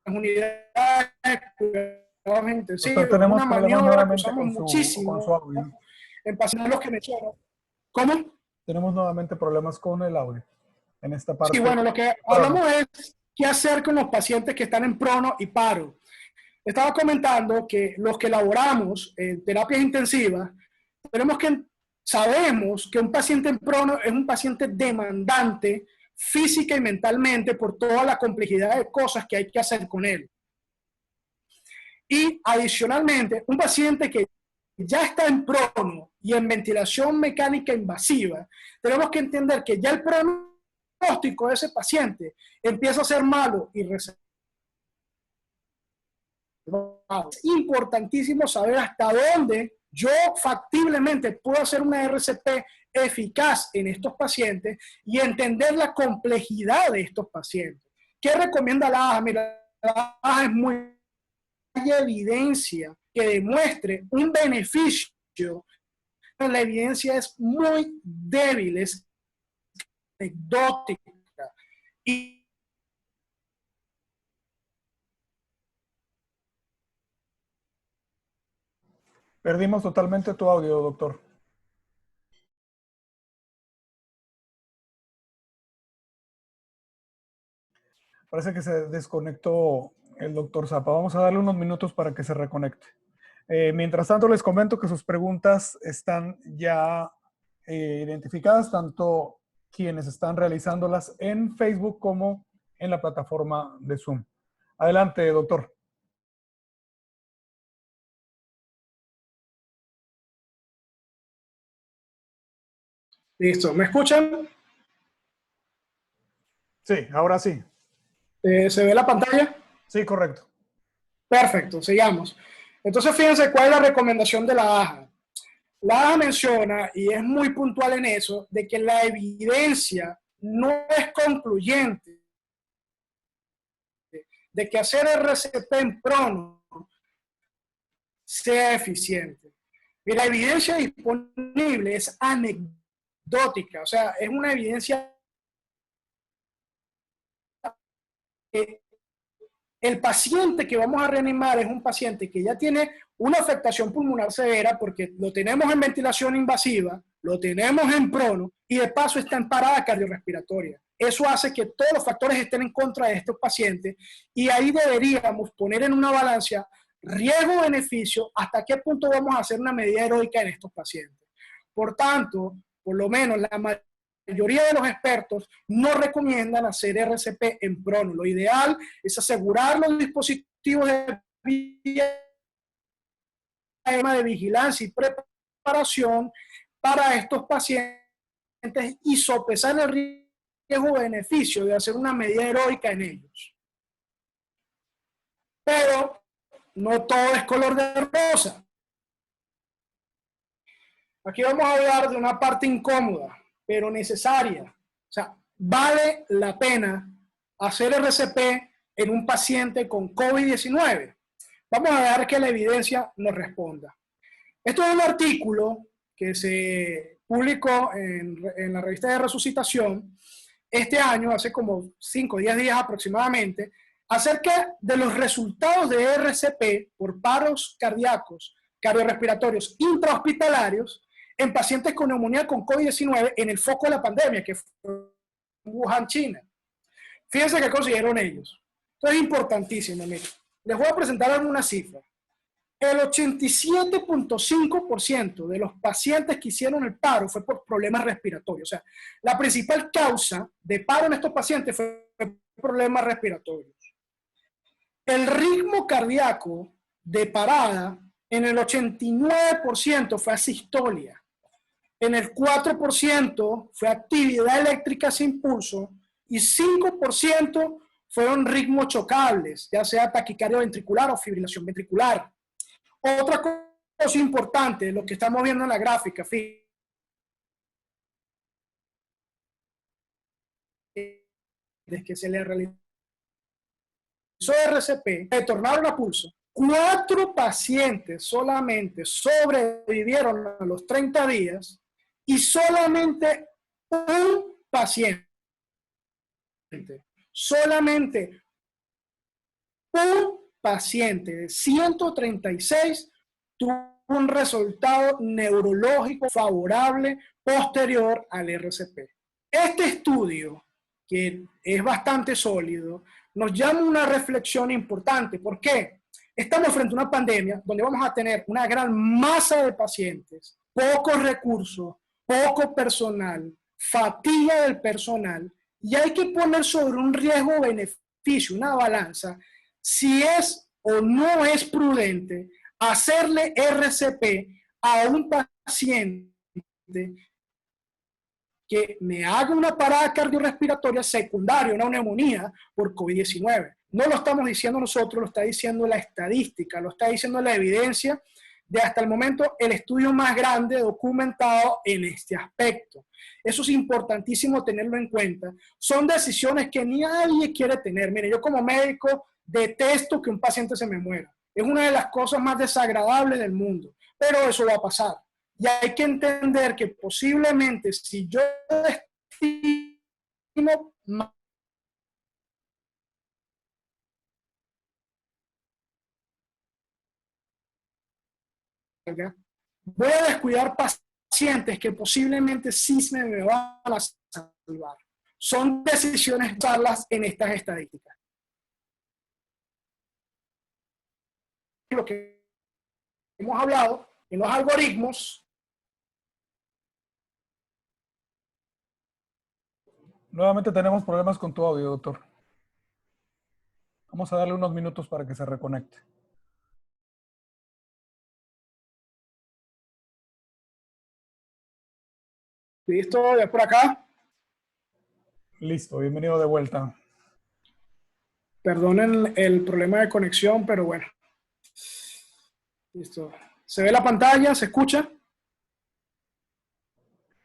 unidades de cuidados intensivos, tenemos una problemas maniobra que nuevamente usamos con su muchísimo audio. en pacientes los que menciono. ¿Cómo? Tenemos nuevamente problemas con el audio en esta parte. Sí, bueno, lo que hablamos es qué hacer con los pacientes que están en prono y paro. Estaba comentando que los que elaboramos en terapias intensivas, sabemos que un paciente en prono es un paciente demandante física y mentalmente por toda la complejidad de cosas que hay que hacer con él. Y adicionalmente, un paciente que ya está en prono y en ventilación mecánica invasiva, tenemos que entender que ya el pronóstico de ese paciente empieza a ser malo y reservado. Es importantísimo saber hasta dónde yo factiblemente puedo hacer una RCP eficaz en estos pacientes y entender la complejidad de estos pacientes. ¿Qué recomienda la AJA? Mira, la AJA es muy hay evidencia que demuestre un beneficio, la evidencia es muy débil, es anecdótica. Y perdimos totalmente tu audio, doctor. Parece que se desconectó el doctor Zapa. Vamos a darle unos minutos para que se reconecte. Mientras tanto, les comento que sus preguntas están ya identificadas, tanto quienes están realizándolas en Facebook como en la plataforma de Zoom. Adelante, doctor. Listo, ¿me escuchan? Sí, ahora sí. ¿Se ve la pantalla? Sí, correcto. Perfecto, sigamos. Entonces, fíjense cuál es la recomendación de la AJA. La AJA menciona, y es muy puntual en eso, de que la evidencia no es concluyente de que hacer RCP en prono sea eficiente. Y la evidencia disponible es anecdótica, o sea, es una evidencia que el paciente que vamos a reanimar es un paciente que ya tiene una afectación pulmonar severa porque lo tenemos en ventilación invasiva, lo tenemos en prono y de paso está en parada cardiorrespiratoria. Eso hace que todos los factores estén en contra de estos pacientes y ahí deberíamos poner en una balanza riesgo-beneficio hasta qué punto vamos a hacer una medida heroica en estos pacientes. Por tanto, por lo menos la mayoría de los expertos no recomiendan hacer RCP en prono. Lo ideal es asegurar los dispositivos de vigilancia y preparación para estos pacientes y sopesar el riesgo-beneficio de hacer una medida heroica en ellos. Pero no todo es color de rosa. Aquí vamos a hablar de una parte incómoda, pero necesaria. O sea, vale la pena hacer RCP en un paciente con COVID-19. Vamos a ver que la evidencia nos responda. Esto es un artículo que se publicó en la revista de Resucitación este año, hace como 5 o 10 días aproximadamente, acerca de los resultados de RCP por paros cardíacos, cardiorrespiratorios intrahospitalarios en pacientes con neumonía con COVID-19 en el foco de la pandemia, que fue en Wuhan, China. Fíjense qué consiguieron ellos. Esto es importantísimo, miren. Les voy a presentar algunas cifras. El 87.5% de los pacientes que hicieron el paro fue por problemas respiratorios. O sea, la principal causa de paro en estos pacientes fue problemas respiratorios. El ritmo cardíaco de parada en el 89% fue asistolia. En el 4% fue actividad eléctrica sin pulso y 5% fueron ritmos chocables, ya sea taquicardia ventricular o fibrilación ventricular. Otra cosa importante, lo que estamos viendo en la gráfica, fíjense, que se le realizó RCP, retornaron a pulso. 4 pacientes solamente sobrevivieron a los 30 días y solamente un paciente, de 136 tuvo un resultado neurológico favorable posterior al RCP. Este estudio, que es bastante sólido, nos llama a una reflexión importante. ¿Por qué? Estamos frente a una pandemia donde vamos a tener una gran masa de pacientes, pocos recursos, poco personal, fatiga del personal, y hay que poner sobre un riesgo-beneficio, una balanza, si es o no es prudente hacerle RCP a un paciente que me haga una parada cardiorrespiratoria secundaria, una neumonía por COVID-19. No lo estamos diciendo nosotros, lo está diciendo la estadística, lo está diciendo la evidencia de hasta el momento el estudio más grande documentado en este aspecto. Eso es importantísimo tenerlo en cuenta. Son decisiones que nadie quiere tener. Mire, yo como médico detesto que un paciente se me muera. Es una de las cosas más desagradables del mundo, pero eso va a pasar. Y hay que entender que posiblemente si yo destino voy a descuidar pacientes que posiblemente sí me van a salvar. Son decisiones basarlas en estas estadísticas. Lo que hemos hablado en los algoritmos. Nuevamente tenemos problemas con tu audio, doctor. Vamos a darle unos minutos para que se reconecte. ¿Listo? ¿Ya por acá? Listo, bienvenido de vuelta. Perdonen el problema de conexión, pero bueno. Listo. ¿Se ve la pantalla? ¿Se escucha?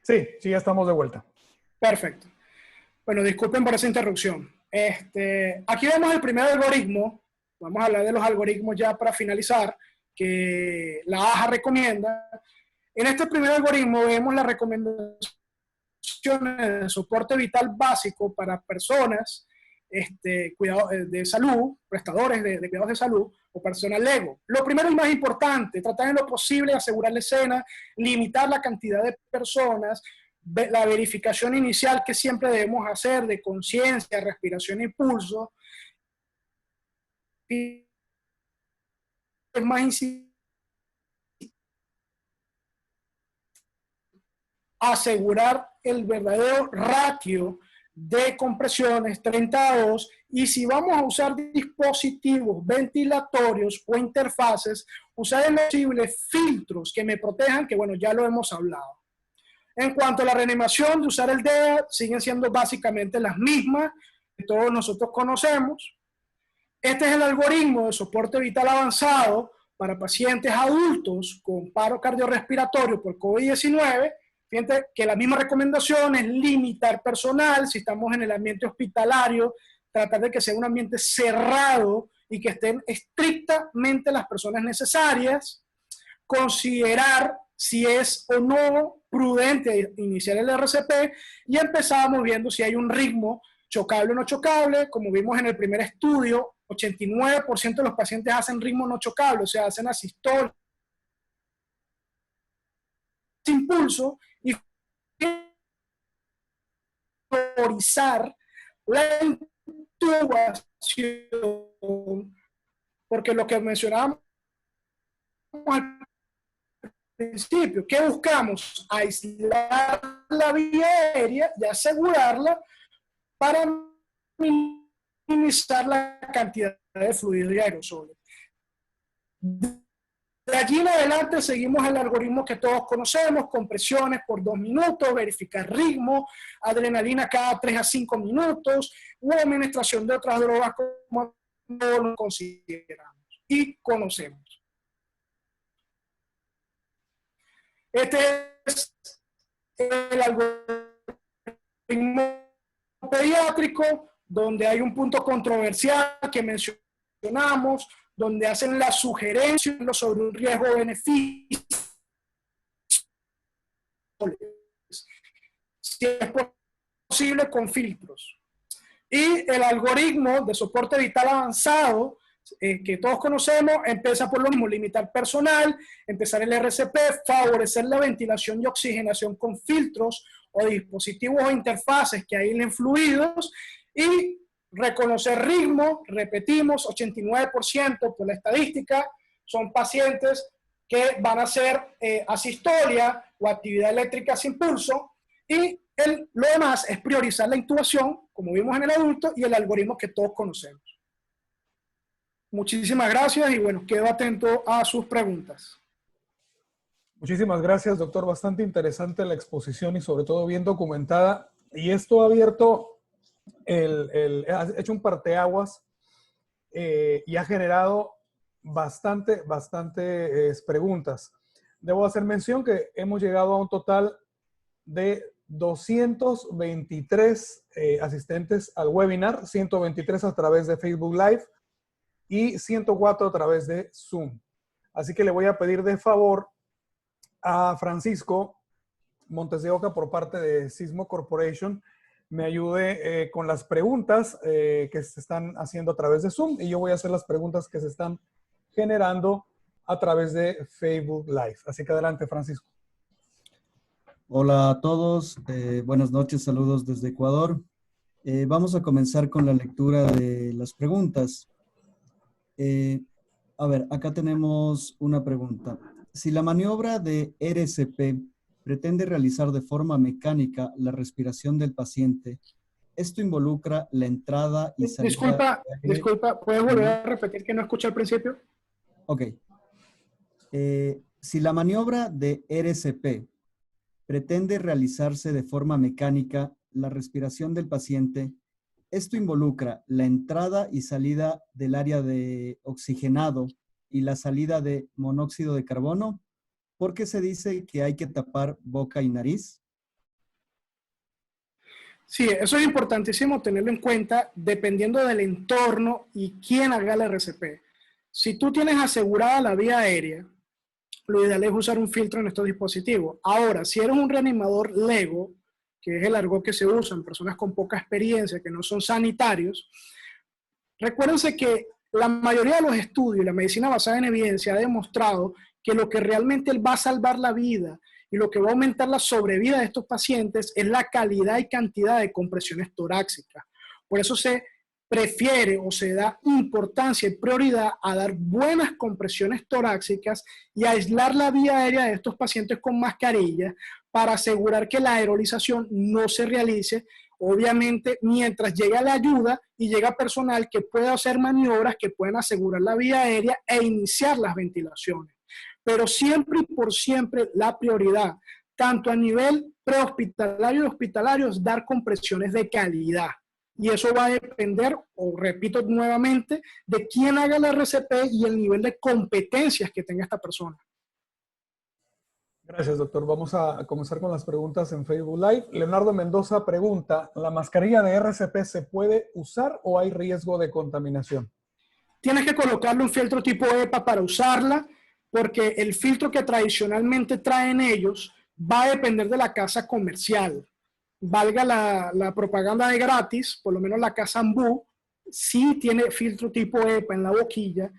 Sí, ya estamos de vuelta. Perfecto. Bueno, disculpen por esa interrupción. Aquí vemos el primer algoritmo. Vamos a hablar de los algoritmos ya para finalizar, que la AJA recomienda. En este primer algoritmo vemos las recomendaciones de soporte vital básico para personas de salud, prestadores de cuidados de salud o personal lego. Lo primero y más importante, tratar en lo posible de asegurar la escena, limitar la cantidad de personas, la verificación inicial que siempre debemos hacer de conciencia, respiración y pulso. Y es más asegurar el verdadero ratio de compresiones 32, y si vamos a usar dispositivos ventilatorios o interfaces, usar en lo posible filtros que me protejan, que bueno, ya lo hemos hablado. En cuanto a la reanimación, de usar el DEA, siguen siendo básicamente las mismas que todos nosotros conocemos. Este es el algoritmo de soporte vital avanzado para pacientes adultos con paro cardiorrespiratorio por COVID-19. Fíjense que la misma recomendación es limitar personal. Si estamos en el ambiente hospitalario, tratar de que sea un ambiente cerrado y que estén estrictamente las personas necesarias. Considerar si es o no prudente iniciar el RCP, y empezamos viendo si hay un ritmo chocable o no chocable. Como vimos en el primer estudio, 89% de los pacientes hacen ritmo no chocable, o sea, hacen asistol sin pulso, y priorizar la intubación, porque lo que mencionábamos al principio, ¿qué buscamos? Aislar la vía aérea y asegurarla para minimizar la cantidad de fluido y aerosoles. De allí en adelante seguimos el algoritmo que todos conocemos: compresiones por 2 minutos, verificar ritmo, adrenalina cada 3 a 5 minutos, u administración de otras drogas como no lo consideramos y conocemos. Este es el algoritmo pediátrico, donde hay un punto controversial que mencionamos, donde hacen la sugerencia sobre un riesgo-beneficio, si es posible con filtros. Y el algoritmo de soporte vital avanzado, que todos conocemos, empieza por lo mismo: limitar personal, empezar el RCP, favorecer la ventilación y oxigenación con filtros o dispositivos o interfaces que aíslen fluidos, y reconocer ritmo. Repetimos, 89% por la estadística son pacientes que van a hacer asistolia o actividad eléctrica sin pulso, y lo demás es priorizar la intubación, como vimos en el adulto, y el algoritmo que todos conocemos. Muchísimas gracias y bueno, quedo atento a sus preguntas. Muchísimas gracias, doctor. Bastante interesante la exposición y sobre todo bien documentada. Y esto ha abierto, ha hecho un parteaguas y ha generado bastantes preguntas. Debo hacer mención que hemos llegado a un total de 223 asistentes al webinar, 123 a través de Facebook Live y 104 a través de Zoom. Así que le voy a pedir de favor a Francisco Montes de Oca, por parte de Sismo Corporation, me ayude con las preguntas que se están haciendo a través de Zoom, y yo voy a hacer las preguntas que se están generando a través de Facebook Live. Así que adelante, Francisco. Hola a todos, buenas noches, saludos desde Ecuador. Vamos a comenzar con la lectura de las preguntas. A ver, acá tenemos una pregunta. Si la maniobra de RCP pretende realizar de forma mecánica la respiración del paciente, esto involucra la entrada y salida... Disculpa, ¿puedes volver a repetir que no escuché al principio? Ok. Si la maniobra de RCP pretende realizarse de forma mecánica la respiración del paciente, esto involucra la entrada y salida del área de oxigenado y la salida de monóxido de carbono. ¿Por qué se dice que hay que tapar boca y nariz? Sí, eso es importantísimo tenerlo en cuenta dependiendo del entorno y quién haga el RCP. Si tú tienes asegurada la vía aérea, lo ideal es usar un filtro en estos dispositivos. Ahora, si eres un reanimador LEGO, que es el argot que se usa en personas con poca experiencia, que no son sanitarios, recuérdense que la mayoría de los estudios y la medicina basada en evidencia ha demostrado que lo que realmente va a salvar la vida y lo que va a aumentar la sobrevida de estos pacientes es la calidad y cantidad de compresiones torácicas. Por eso se prefiere o se da importancia y prioridad a dar buenas compresiones torácicas y aislar la vía aérea de estos pacientes con mascarilla para asegurar que la aerolización no se realice, obviamente mientras llega la ayuda y llega personal que pueda hacer maniobras que puedan asegurar la vía aérea e iniciar las ventilaciones. Pero siempre y por siempre la prioridad, tanto a nivel prehospitalario y hospitalario, es dar compresiones de calidad. Y eso va a depender, o repito nuevamente, de quién haga la RCP y el nivel de competencias que tenga esta persona. Gracias, doctor. Vamos a comenzar con las preguntas en Facebook Live. Leonardo Mendoza pregunta, ¿la mascarilla de RCP se puede usar o hay riesgo de contaminación? Tienes que colocarle un filtro tipo EPA para usarla, porque el filtro que tradicionalmente traen ellos va a depender de la casa comercial. valga la propaganda de gratis, por lo menos la Casa Ambú, sí tiene filtro tipo EPA en la boquilla,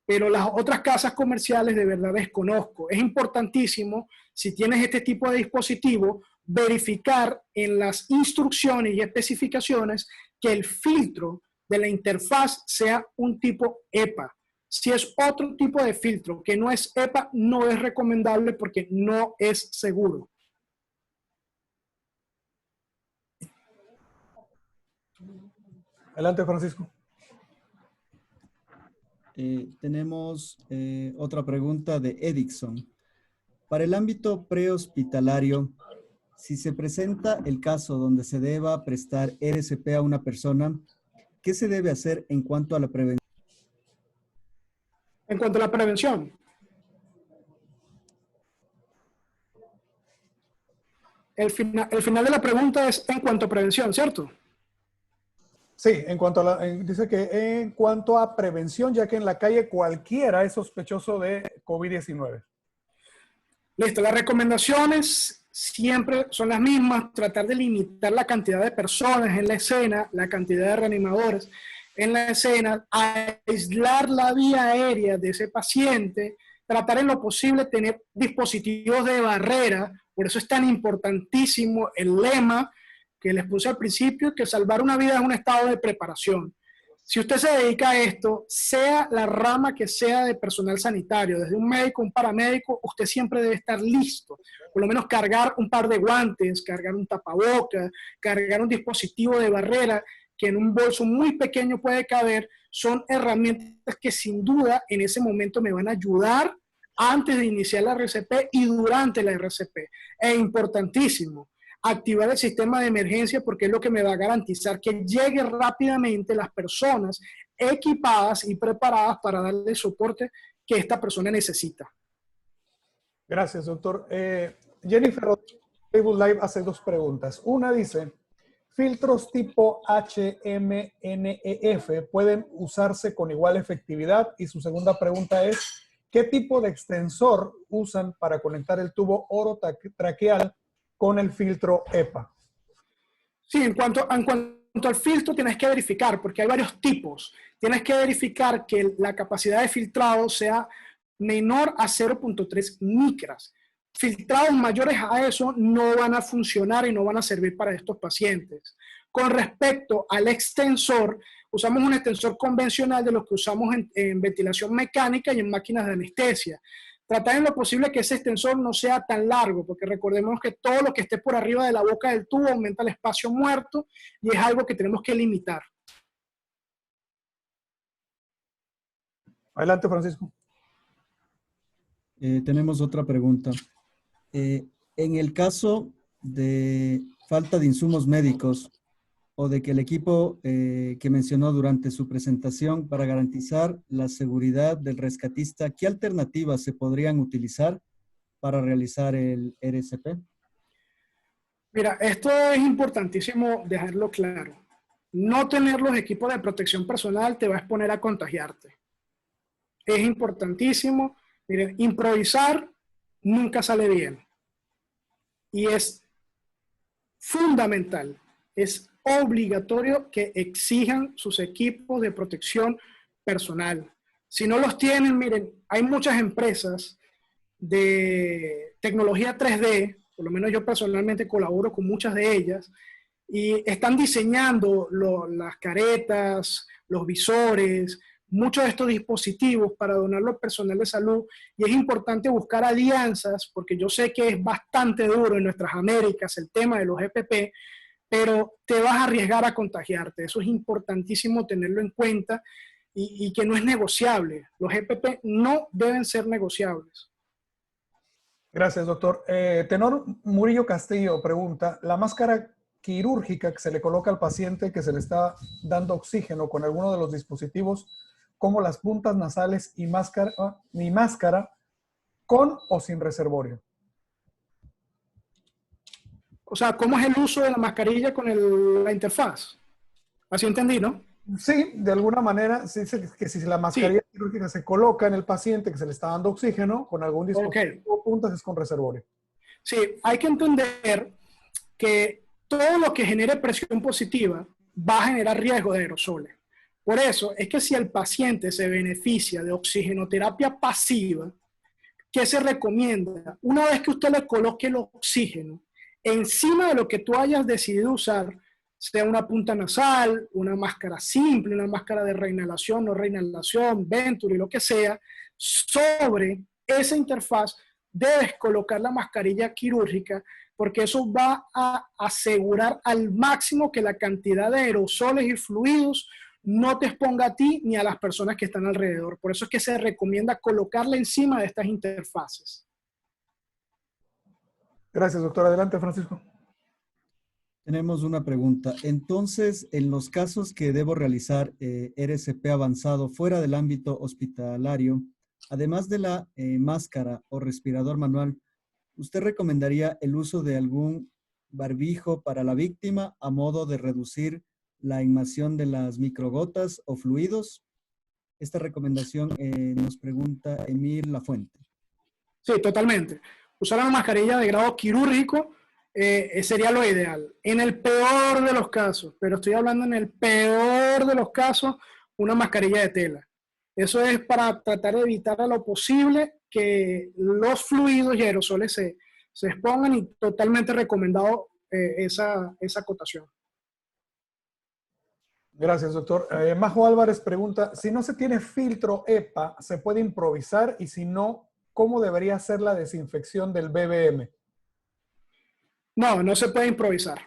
pero las otras casas comerciales de verdad desconozco. Es importantísimo, si tienes este tipo de dispositivo, verificar en las instrucciones y especificaciones que el filtro de la interfaz sea un tipo EPA. Si es otro tipo de filtro que no es EPA, no es recomendable porque no es seguro. Adelante, Francisco. Tenemos otra pregunta de Edixon. Para el ámbito prehospitalario, si se presenta el caso donde se deba prestar RCP a una persona, ¿qué se debe hacer en cuanto a la prevención? En cuanto a la prevención, el final de la pregunta es en cuanto a prevención, ¿cierto? Sí, en cuanto a dice que en cuanto a prevención, ya que en la calle cualquiera es sospechoso de COVID-19. Listo, las recomendaciones siempre son las mismas, tratar de limitar la cantidad de personas en la escena, la cantidad de reanimadores en la escena, aislar la vía aérea de ese paciente, tratar en lo posible tener dispositivos de barrera, por eso es tan importantísimo el lema que les puse al principio, que salvar una vida es un estado de preparación. Si usted se dedica a esto, sea la rama que sea de personal sanitario, desde un médico, un paramédico, usted siempre debe estar listo. Por lo menos cargar un par de guantes, cargar un tapaboca, cargar un dispositivo de barrera que en un bolso muy pequeño puede caber, son herramientas que sin duda en ese momento me van a ayudar antes de iniciar la RCP y durante la RCP. Es importantísimo activar el sistema de emergencia porque es lo que me va a garantizar que llegue rápidamente las personas equipadas y preparadas para darle el soporte que esta persona necesita. Gracias, doctor. Jennifer Facebook Live hace dos preguntas. Una dice, ¿filtros tipo HMNEF pueden usarse con igual efectividad? Y su segunda pregunta es, ¿qué tipo de extensor usan para conectar el tubo orotraqueal con el filtro EPA? Sí, en cuanto al filtro tienes que verificar, porque hay varios tipos. Tienes que verificar que la capacidad de filtrado sea menor a 0.3 micras. Filtrados mayores a eso no van a funcionar y no van a servir para estos pacientes. Con respecto al extensor, usamos un extensor convencional de los que usamos en ventilación mecánica y en máquinas de anestesia. Tratar en lo posible que ese extensor no sea tan largo, porque recordemos que todo lo que esté por arriba de la boca del tubo aumenta el espacio muerto y es algo que tenemos que limitar. Adelante, Francisco. Tenemos otra pregunta. En el caso de falta de insumos médicos o de que el equipo que mencionó durante su presentación para garantizar la seguridad del rescatista, ¿qué alternativas se podrían utilizar para realizar el RCP? Mira, esto es importantísimo dejarlo claro. No tener los equipos de protección personal te va a exponer a contagiarte. Es importantísimo. Miren, improvisar nunca sale bien. Y es fundamental, es obligatorio que exijan sus equipos de protección personal. Si no los tienen, miren, hay muchas empresas de tecnología 3D, por lo menos yo personalmente colaboro con muchas de ellas, y están diseñando las caretas, los visores, muchos de estos dispositivos para donarlo al personal de salud, y es importante buscar alianzas, porque yo sé que es bastante duro en nuestras Américas el tema de los EPP, pero te vas a arriesgar a contagiarte. Eso es importantísimo tenerlo en cuenta y que no es negociable. Los EPP no deben ser negociables. Gracias, doctor. Tenor Murillo Castillo pregunta, ¿la máscara quirúrgica que se le coloca al paciente que se le está dando oxígeno con alguno de los dispositivos, como las puntas nasales y máscara, con o sin reservorio? O sea, ¿cómo es el uso de la mascarilla con la interfaz? Así entendí, ¿no? Sí, de alguna manera, se dice que si la mascarilla quirúrgica se coloca en el paciente que se le está dando oxígeno con algún dispositivo o puntas, es con reservorio. Sí, hay que entender que todo lo que genere presión positiva va a generar riesgo de aerosoles. Por eso es que si el paciente se beneficia de oxigenoterapia pasiva, ¿qué se recomienda? Una vez que usted le coloque el oxígeno encima de lo que tú hayas decidido usar, sea una punta nasal, una máscara simple, una máscara de reinhalación, no reinhalación, Venturi, lo que sea, sobre esa interfaz debes colocar la mascarilla quirúrgica, porque eso va a asegurar al máximo que la cantidad de aerosoles y fluidos no te exponga a ti ni a las personas que están alrededor. Por eso es que se recomienda colocarla encima de estas interfaces. Gracias, doctor. Adelante, Francisco. Tenemos una pregunta. Entonces, en los casos que debo realizar RCP avanzado fuera del ámbito hospitalario, además de la máscara o respirador manual, ¿usted recomendaría el uso de algún barbijo para la víctima a modo de reducir la inhalación de las microgotas o fluidos? Esta recomendación nos pregunta Emil Lafuente. Sí, totalmente. Usar una mascarilla de grado quirúrgico sería lo ideal. En el peor de los casos, pero estoy hablando en el peor de los casos, una mascarilla de tela. Eso es para tratar de evitar a lo posible que los fluidos y aerosoles se expongan, y totalmente recomendado esa acotación. Gracias, doctor. Majo Álvarez pregunta, si no se tiene filtro EPA, ¿se puede improvisar? Y si no, ¿cómo debería ser la desinfección del BBM? No, no se puede improvisar.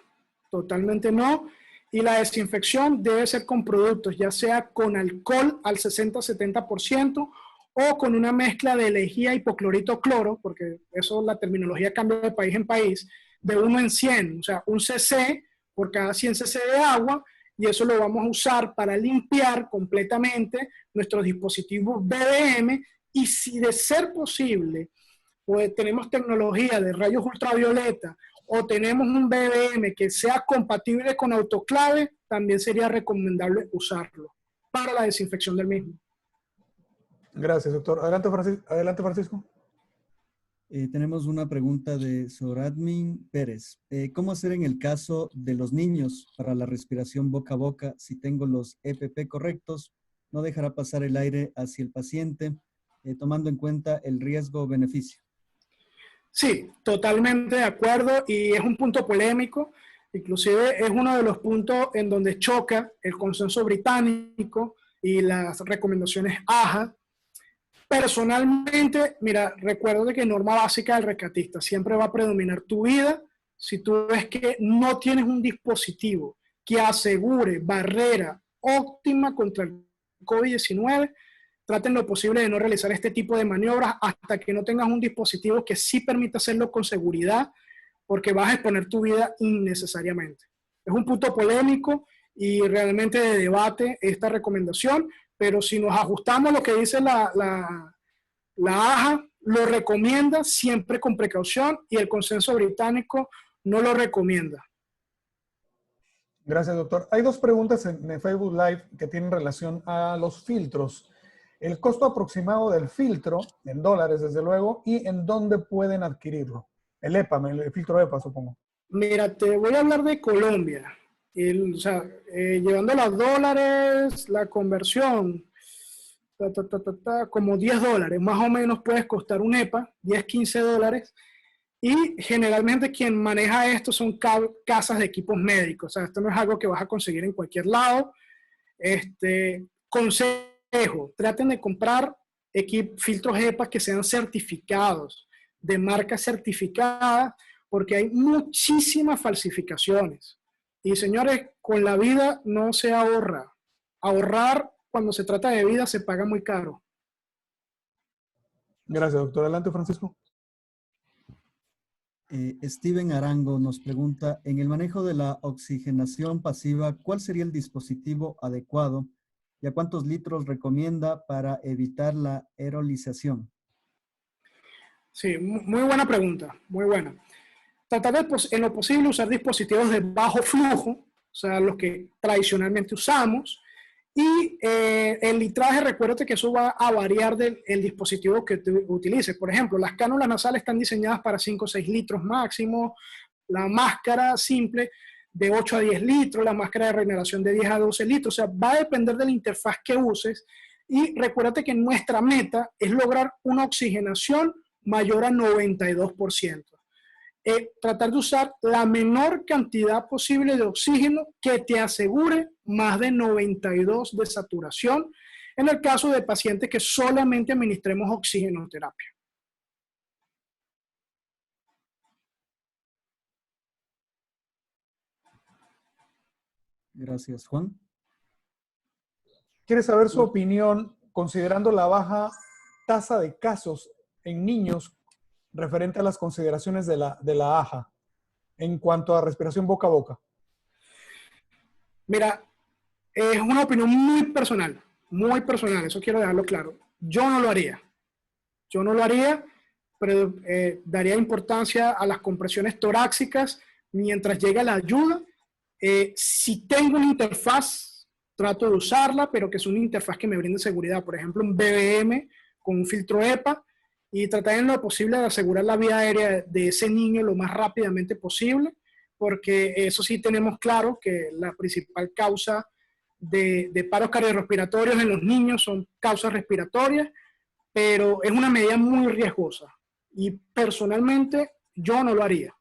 Totalmente no. Y la desinfección debe ser con productos, ya sea con alcohol al 60-70% o con una mezcla de lejía, hipoclorito, cloro, porque eso, la terminología cambia de país en país, de 1 en 100, o sea, un cc por cada 100 cc de agua, y eso lo vamos a usar para limpiar completamente nuestros dispositivos BBM. Y si de ser posible, pues tenemos tecnología de rayos ultravioleta o tenemos un BBM que sea compatible con autoclave, también sería recomendable usarlo para la desinfección del mismo. Gracias, doctor. Adelante, Francisco. Tenemos una pregunta de Soradmin Pérez. ¿Cómo hacer en el caso de los niños para la respiración boca a boca si tengo los EPP correctos? ¿No dejará pasar el aire hacia el paciente, tomando en cuenta el riesgo-beneficio? Sí, totalmente de acuerdo, y es un punto polémico. Inclusive es uno de los puntos en donde choca el consenso británico y las recomendaciones AHA. Personalmente, mira, recuerdo de que norma básica del rescatista siempre va a predominar tu vida. Si tú ves que no tienes un dispositivo que asegure barrera óptima contra el COVID-19, traten lo posible de no realizar este tipo de maniobras hasta que no tengas un dispositivo que sí permita hacerlo con seguridad, porque vas a exponer tu vida innecesariamente. Es un punto polémico y realmente de debate esta recomendación, pero si nos ajustamos a lo que dice la AHA, lo recomienda siempre con precaución, y el consenso británico no lo recomienda. Gracias, doctor. Hay dos preguntas en Facebook Live que tienen relación a los filtros. El costo aproximado del filtro, en dólares desde luego, y en dónde pueden adquirirlo. El EPA, el filtro EPA, supongo. Mira, te voy a hablar de Colombia. Llevando los dólares, la conversión, como $10, más o menos puedes costar un EPA, $10-15. Y generalmente quien maneja esto son casas de equipos médicos. O sea, esto no es algo que vas a conseguir en cualquier lado. Consejo, traten de comprar filtros EPA que sean certificados, de marca certificada, porque hay muchísimas falsificaciones. Y señores, con la vida no se ahorra. Ahorrar cuando se trata de vida se paga muy caro. Gracias, doctor. Adelante, Francisco. Steven Arango nos pregunta, en el manejo de la oxigenación pasiva, ¿cuál sería el dispositivo adecuado y a cuántos litros recomienda para evitar la aerolización? Sí, muy buena pregunta, muy buena. Tratar de, en lo posible, usar dispositivos de bajo flujo, o sea, los que tradicionalmente usamos, y el litraje, recuérdate que eso va a variar del dispositivo que tú utilices. Por ejemplo, las cánulas nasales están diseñadas para 5 o 6 litros máximo, la máscara simple de 8 a 10 litros, la máscara de regeneración de 10 a 12 litros. O sea, va a depender de la interfaz que uses. Y recuérdate que nuestra meta es lograr una oxigenación mayor a 92%. Tratar de usar la menor cantidad posible de oxígeno que te asegure más de 92 de saturación en el caso de pacientes que solamente administremos oxigenoterapia. Gracias, Juan. ¿Quiere saber su opinión considerando la baja tasa de casos en niños referente a las consideraciones de la AHA en cuanto a respiración boca a boca? Mira, es una opinión muy personal, eso quiero dejarlo claro. Yo no lo haría. Yo no lo haría, pero daría importancia a las compresiones torácicas mientras llega la ayuda. Si tengo una interfaz, trato de usarla, pero que es una interfaz que me brinde seguridad. Por ejemplo, un BBM con un filtro EPA y tratar en lo posible de asegurar la vía aérea de ese niño lo más rápidamente posible, porque eso sí tenemos claro que la principal causa de paros cardiorrespiratorios en los niños son causas respiratorias, pero es una medida muy riesgosa y personalmente yo no lo haría.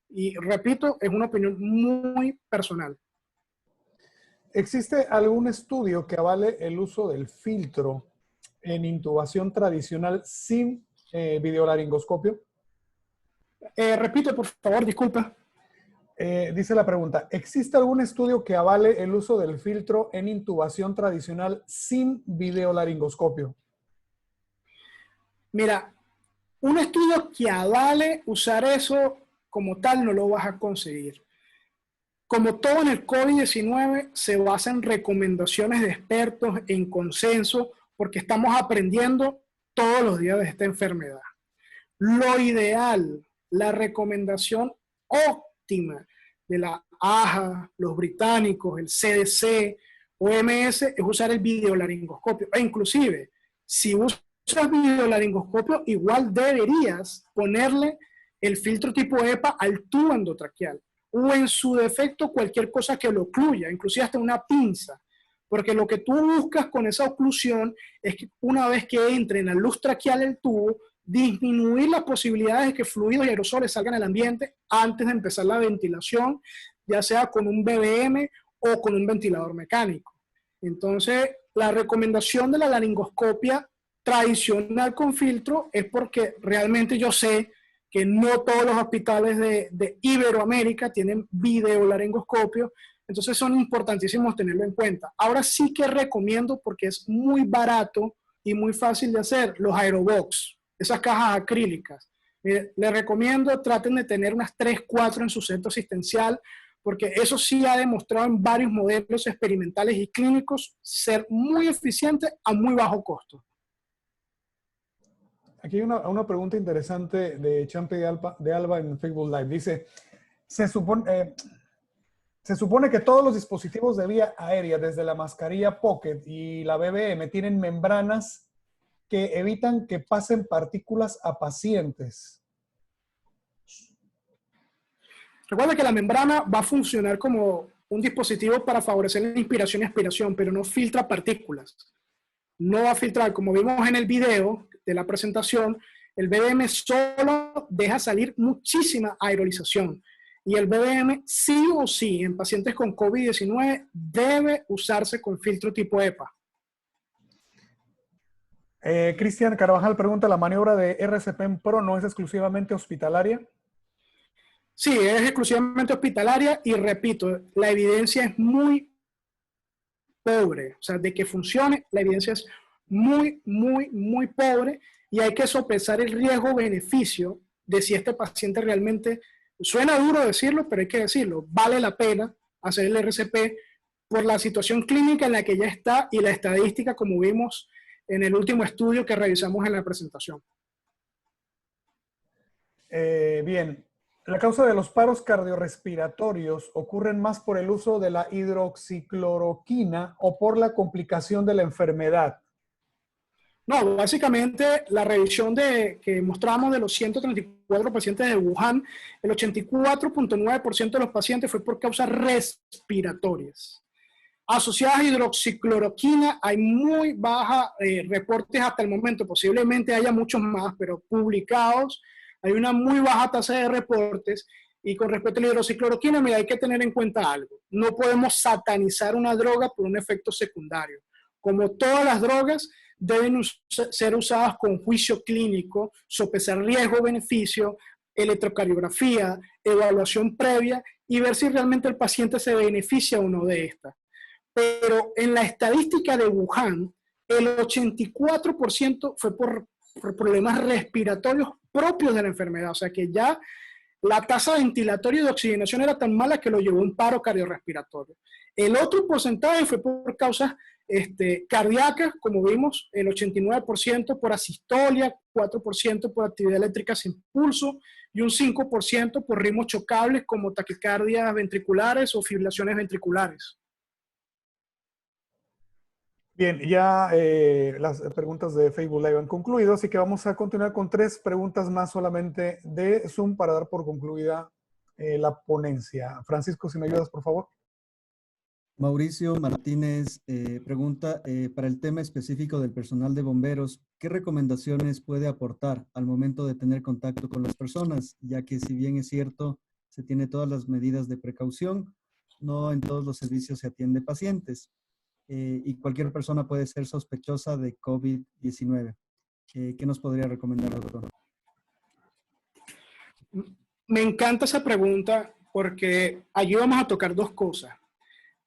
Y repito, es una opinión muy personal. ¿Existe algún estudio que avale el uso del filtro en intubación tradicional sin videolaringoscopio? Repito, por favor, disculpa. Dice la pregunta, ¿existe algún estudio que avale el uso del filtro en intubación tradicional sin videolaringoscopio? Mira, un estudio que avale usar eso como tal no lo vas a conseguir. Como todo en el COVID-19 se basa en recomendaciones de expertos, en consenso, porque estamos aprendiendo todos los días de esta enfermedad. Lo ideal, la recomendación óptima de la AHA, los británicos, el CDC, OMS, es usar el videolaringoscopio. E inclusive, si usas videolaringoscopio, igual deberías ponerle el filtro tipo EPA al tubo endotraqueal o en su defecto cualquier cosa que lo ocluya, inclusive hasta una pinza, porque lo que tú buscas con esa oclusión es que una vez que entre en la luz traqueal el tubo, disminuir las posibilidades de que fluidos y aerosoles salgan al ambiente antes de empezar la ventilación, ya sea con un BBM o con un ventilador mecánico. Entonces, la recomendación de la laringoscopia tradicional con filtro es porque realmente yo sé que no todos los hospitales de Iberoamérica tienen videolaringoscopio, entonces son importantísimos tenerlo en cuenta. Ahora sí que recomiendo, porque es muy barato y muy fácil de hacer, los Aerobox, esas cajas acrílicas. Les recomiendo, traten de tener unas 3, 4 en su centro asistencial, porque eso sí ha demostrado en varios modelos experimentales y clínicos ser muy eficiente a muy bajo costo. Aquí hay una pregunta interesante de Champi de Alba en Facebook Live. Dice, se supone que todos los dispositivos de vía aérea, desde la mascarilla Pocket y la BBM, tienen membranas que evitan que pasen partículas a pacientes. Recuerda que la membrana va a funcionar como un dispositivo para favorecer la inspiración y expiración, pero no filtra partículas. No va a filtrar, como vimos en el video de la presentación, el BBM solo deja salir muchísima aerolización. Y el BBM sí o sí en pacientes con COVID-19 debe usarse con filtro tipo EPA. Cristian Carvajal pregunta, ¿la maniobra de RCP Pro no es exclusivamente hospitalaria? Sí, es exclusivamente hospitalaria y repito, la evidencia es muy pobre. O sea, de que funcione, la evidencia es muy, muy, muy pobre y hay que sopesar el riesgo-beneficio de si este paciente realmente, suena duro decirlo, pero hay que decirlo, vale la pena hacer el RCP por la situación clínica en la que ya está y la estadística, como vimos en el último estudio que revisamos en la presentación. Bien, la causa de los paros cardiorrespiratorios ocurren más por el uso de la hidroxicloroquina o por la complicación de la enfermedad. No, básicamente la revisión que mostramos de los 134 pacientes de Wuhan, el 84.9% de los pacientes fue por causas respiratorias. Asociadas a hidroxicloroquina hay muy baja reportes hasta el momento, posiblemente haya muchos más, pero publicados hay una muy baja tasa de reportes. Y con respecto a la hidroxicloroquina, mira, hay que tener en cuenta algo. No podemos satanizar una droga por un efecto secundario. Como todas las drogas, deben ser usadas con juicio clínico, sopesar riesgo-beneficio, electrocardiografía, evaluación previa y ver si realmente el paciente se beneficia o no de esta. Pero en la estadística de Wuhan, el 84% fue por problemas respiratorios propios de la enfermedad. O sea que ya la tasa ventilatoria y de oxigenación era tan mala que lo llevó a un paro cardiorrespiratorio. El otro porcentaje fue por causas cardíacas, como vimos, el 89% por asistolia, 4% por actividad eléctrica sin pulso y un 5% por ritmos chocables como taquicardias ventriculares o fibrilaciones ventriculares. Bien, ya las preguntas de Facebook Live han concluido, así que vamos a continuar con 3 preguntas más solamente de Zoom para dar por concluida la ponencia. Francisco, si me ayudas, por favor. Mauricio Martínez pregunta, para el tema específico del personal de bomberos, ¿qué recomendaciones puede aportar al momento de tener contacto con las personas? Ya que si bien es cierto, se tiene todas las medidas de precaución, no en todos los servicios se atiende pacientes. Y cualquier persona puede ser sospechosa de COVID-19. ¿Qué nos podría recomendar, doctor? Me encanta esa pregunta porque allí vamos a tocar 2 cosas.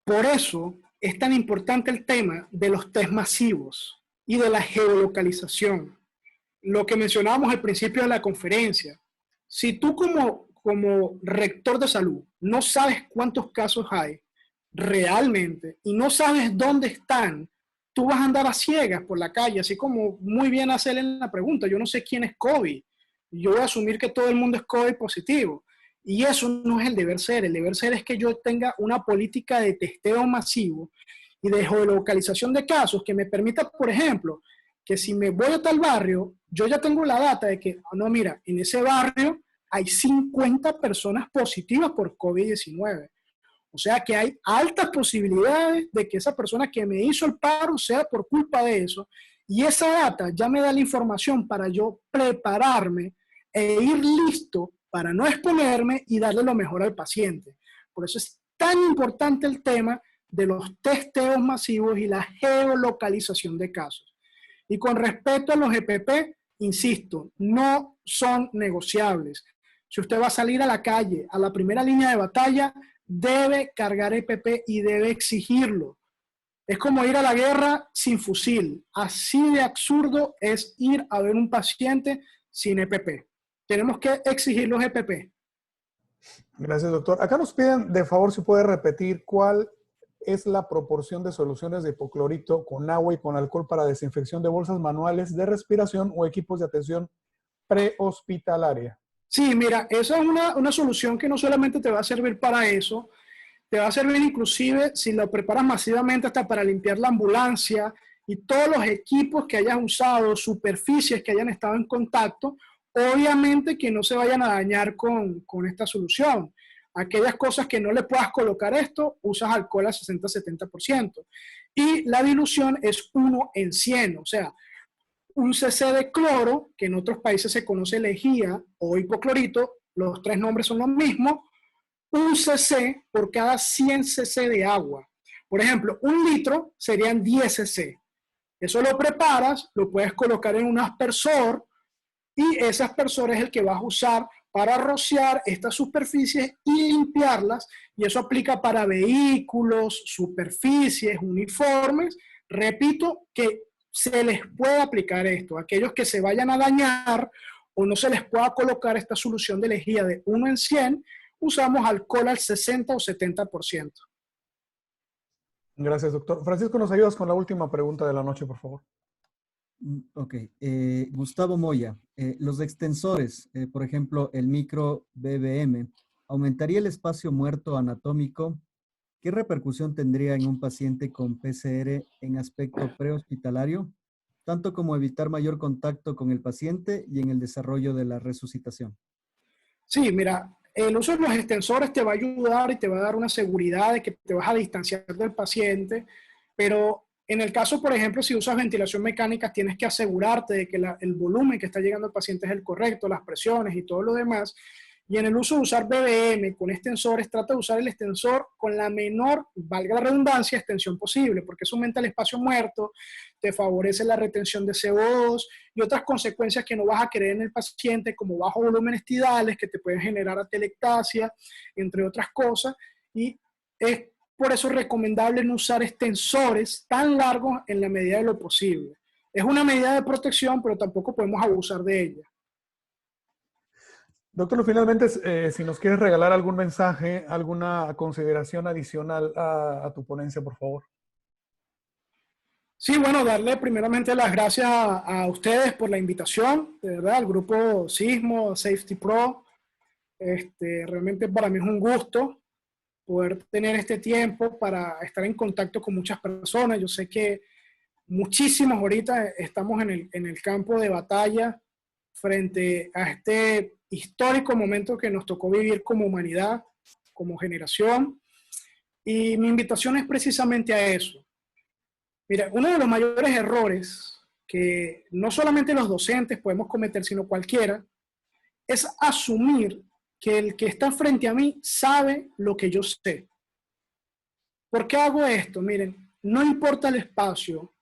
Por eso es tan importante el tema de los test masivos y de la geolocalización. Lo que mencionábamos al principio de la conferencia. Si tú como rector de salud no sabes cuántos casos hay realmente y no sabes dónde están, tú vas a andar a ciegas por la calle, así como muy bien hacerle en la pregunta. Yo no sé quién es COVID. Yo voy a asumir que todo el mundo es COVID positivo. Y eso no es el deber ser. El deber ser es que yo tenga una política de testeo masivo y de geolocalización de casos que me permita, por ejemplo, que si me voy a tal barrio, yo ya tengo la data de que, no, mira, en ese barrio hay 50 personas positivas por COVID-19. O sea que hay altas posibilidades de que esa persona que me hizo el paro sea por culpa de eso. Y esa data ya me da la información para yo prepararme e ir listo para no exponerme y darle lo mejor al paciente. Por eso es tan importante el tema de los testeos masivos y la geolocalización de casos. Y con respecto a los EPP, insisto, no son negociables. Si usted va a salir a la calle, a la primera línea de batalla, debe cargar EPP y debe exigirlo. Es como ir a la guerra sin fusil. Así de absurdo es ir a ver un paciente sin EPP. Tenemos que exigir los EPP. Gracias, doctor. Acá nos piden, de favor, si puede repetir cuál es la proporción de soluciones de hipoclorito con agua y con alcohol para desinfección de bolsas manuales de respiración o equipos de atención prehospitalaria. Sí, mira, esa es una solución que no solamente te va a servir para eso, te va a servir inclusive si lo preparas masivamente hasta para limpiar la ambulancia y todos los equipos que hayas usado, superficies que hayan estado en contacto, obviamente que no se vayan a dañar con esta solución. Aquellas cosas que no le puedas colocar esto, usas alcohol al 60-70%. Y la dilución es 1 en 100, o sea, un cc de cloro, que en otros países se conoce lejía o hipoclorito, los 3 nombres son los mismos, un cc por cada 100 cc de agua. Por ejemplo, 1 litro serían 10 cc. Eso lo preparas, lo puedes colocar en un aspersor y ese aspersor es el que vas a usar para rociar estas superficies y limpiarlas. Y eso aplica para vehículos, superficies, uniformes. Repito que se les puede aplicar esto. Aquellos que se vayan a dañar o no se les pueda colocar esta solución de lejía de 1 en 100, usamos alcohol al 60 o 70%. Gracias, doctor. Francisco, ¿nos ayudas con la última pregunta de la noche, por favor? Ok. Gustavo Moya, los extensores, por ejemplo, el micro BBM, ¿aumentaría el espacio muerto anatómico? ¿Qué repercusión tendría en un paciente con PCR en aspecto prehospitalario? tanto como evitar mayor contacto con el paciente y en el desarrollo de la resucitación? Sí, mira, el uso de los extensores te va a ayudar y te va a dar una seguridad de que te vas a distanciar del paciente, pero en el caso, por ejemplo, si usas ventilación mecánica, tienes que asegurarte de que el volumen que está llegando al paciente es el correcto, las presiones y todo lo demás. Y en el uso de usar BBM con extensores, trata de usar el extensor con la menor, valga la redundancia, extensión posible, porque eso aumenta el espacio muerto, te favorece la retención de CO2 y otras consecuencias que no vas a querer en el paciente, como bajo volúmenes tidales que te pueden generar atelectasia, entre otras cosas. Y es por eso recomendable no usar extensores tan largos en la medida de lo posible. Es una medida de protección, pero tampoco podemos abusar de ella. Doctor, finalmente, si nos quieres regalar algún mensaje, alguna consideración adicional a tu ponencia, por favor. Sí, bueno, darle primeramente las gracias a ustedes por la invitación, de verdad, al grupo Sismo, Safety Pro. Realmente para mí es un gusto poder tener este tiempo para estar en contacto con muchas personas. Yo sé que muchísimos ahorita estamos en el campo de batalla frente a este histórico momento que nos tocó vivir como humanidad, como generación. Y mi invitación es precisamente a eso. Mira, uno de los mayores errores que no solamente los docentes podemos cometer, sino cualquiera, es asumir que el que está frente a mí sabe lo que yo sé. ¿Por qué hago esto? Miren, no importa el espacio,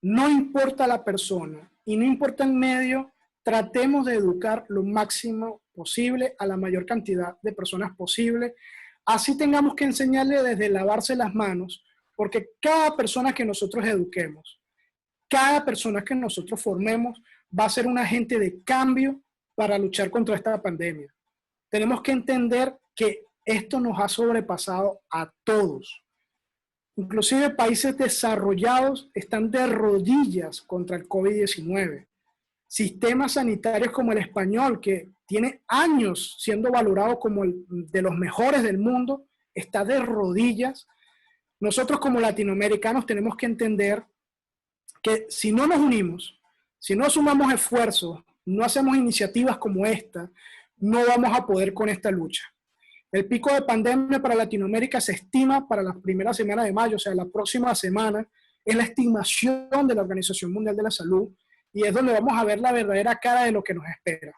no importa la persona y no importa el medio, tratemos de educar lo máximo posible a la mayor cantidad de personas posible. Así tengamos que enseñarle desde lavarse las manos, porque cada persona que nosotros eduquemos, cada persona que nosotros formemos, va a ser un agente de cambio para luchar contra esta pandemia. Tenemos que entender que esto nos ha sobrepasado a todos. Inclusive países desarrollados están de rodillas contra el COVID-19. Sistemas sanitarios como el español, que tiene años siendo valorado como el de los mejores del mundo, está de rodillas. Nosotros como latinoamericanos tenemos que entender que si no nos unimos, si no sumamos esfuerzos, no hacemos iniciativas como esta, no vamos a poder con esta lucha. El pico de pandemia para Latinoamérica se estima para la primera semana de mayo, o sea, la próxima semana, es la estimación de la Organización Mundial de la Salud y es donde vamos a ver la verdadera cara de lo que nos espera.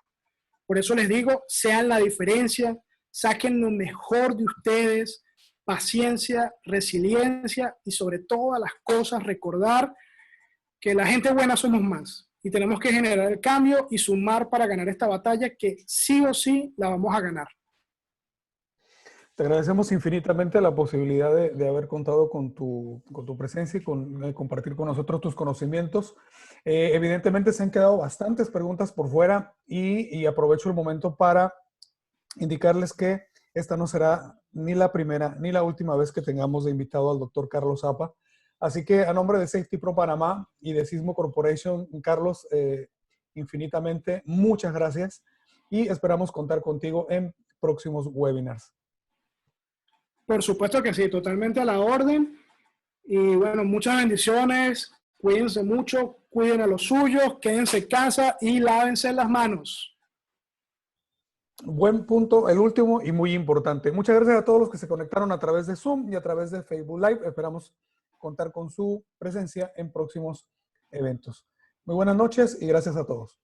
Por eso les digo, sean la diferencia, saquen lo mejor de ustedes, paciencia, resiliencia y sobre todas las cosas recordar que la gente buena somos más y tenemos que generar el cambio y sumar para ganar esta batalla que sí o sí la vamos a ganar. Te agradecemos infinitamente la posibilidad de haber contado con tu presencia y con compartir con nosotros tus conocimientos. Evidentemente se han quedado bastantes preguntas por fuera y aprovecho el momento para indicarles que esta no será ni la primera ni la última vez que tengamos de invitado al doctor Carlos Zapa. Así que a nombre de Safety Pro Panamá y de Sismo Corporation, Carlos, infinitamente muchas gracias y esperamos contar contigo en próximos webinars. Por supuesto que sí, totalmente a la orden. Y bueno, muchas bendiciones. Cuídense mucho, cuiden a los suyos, quédense en casa y lávense las manos. Buen punto, el último y muy importante. Muchas gracias a todos los que se conectaron a través de Zoom y a través de Facebook Live. Esperamos contar con su presencia en próximos eventos. Muy buenas noches y gracias a todos.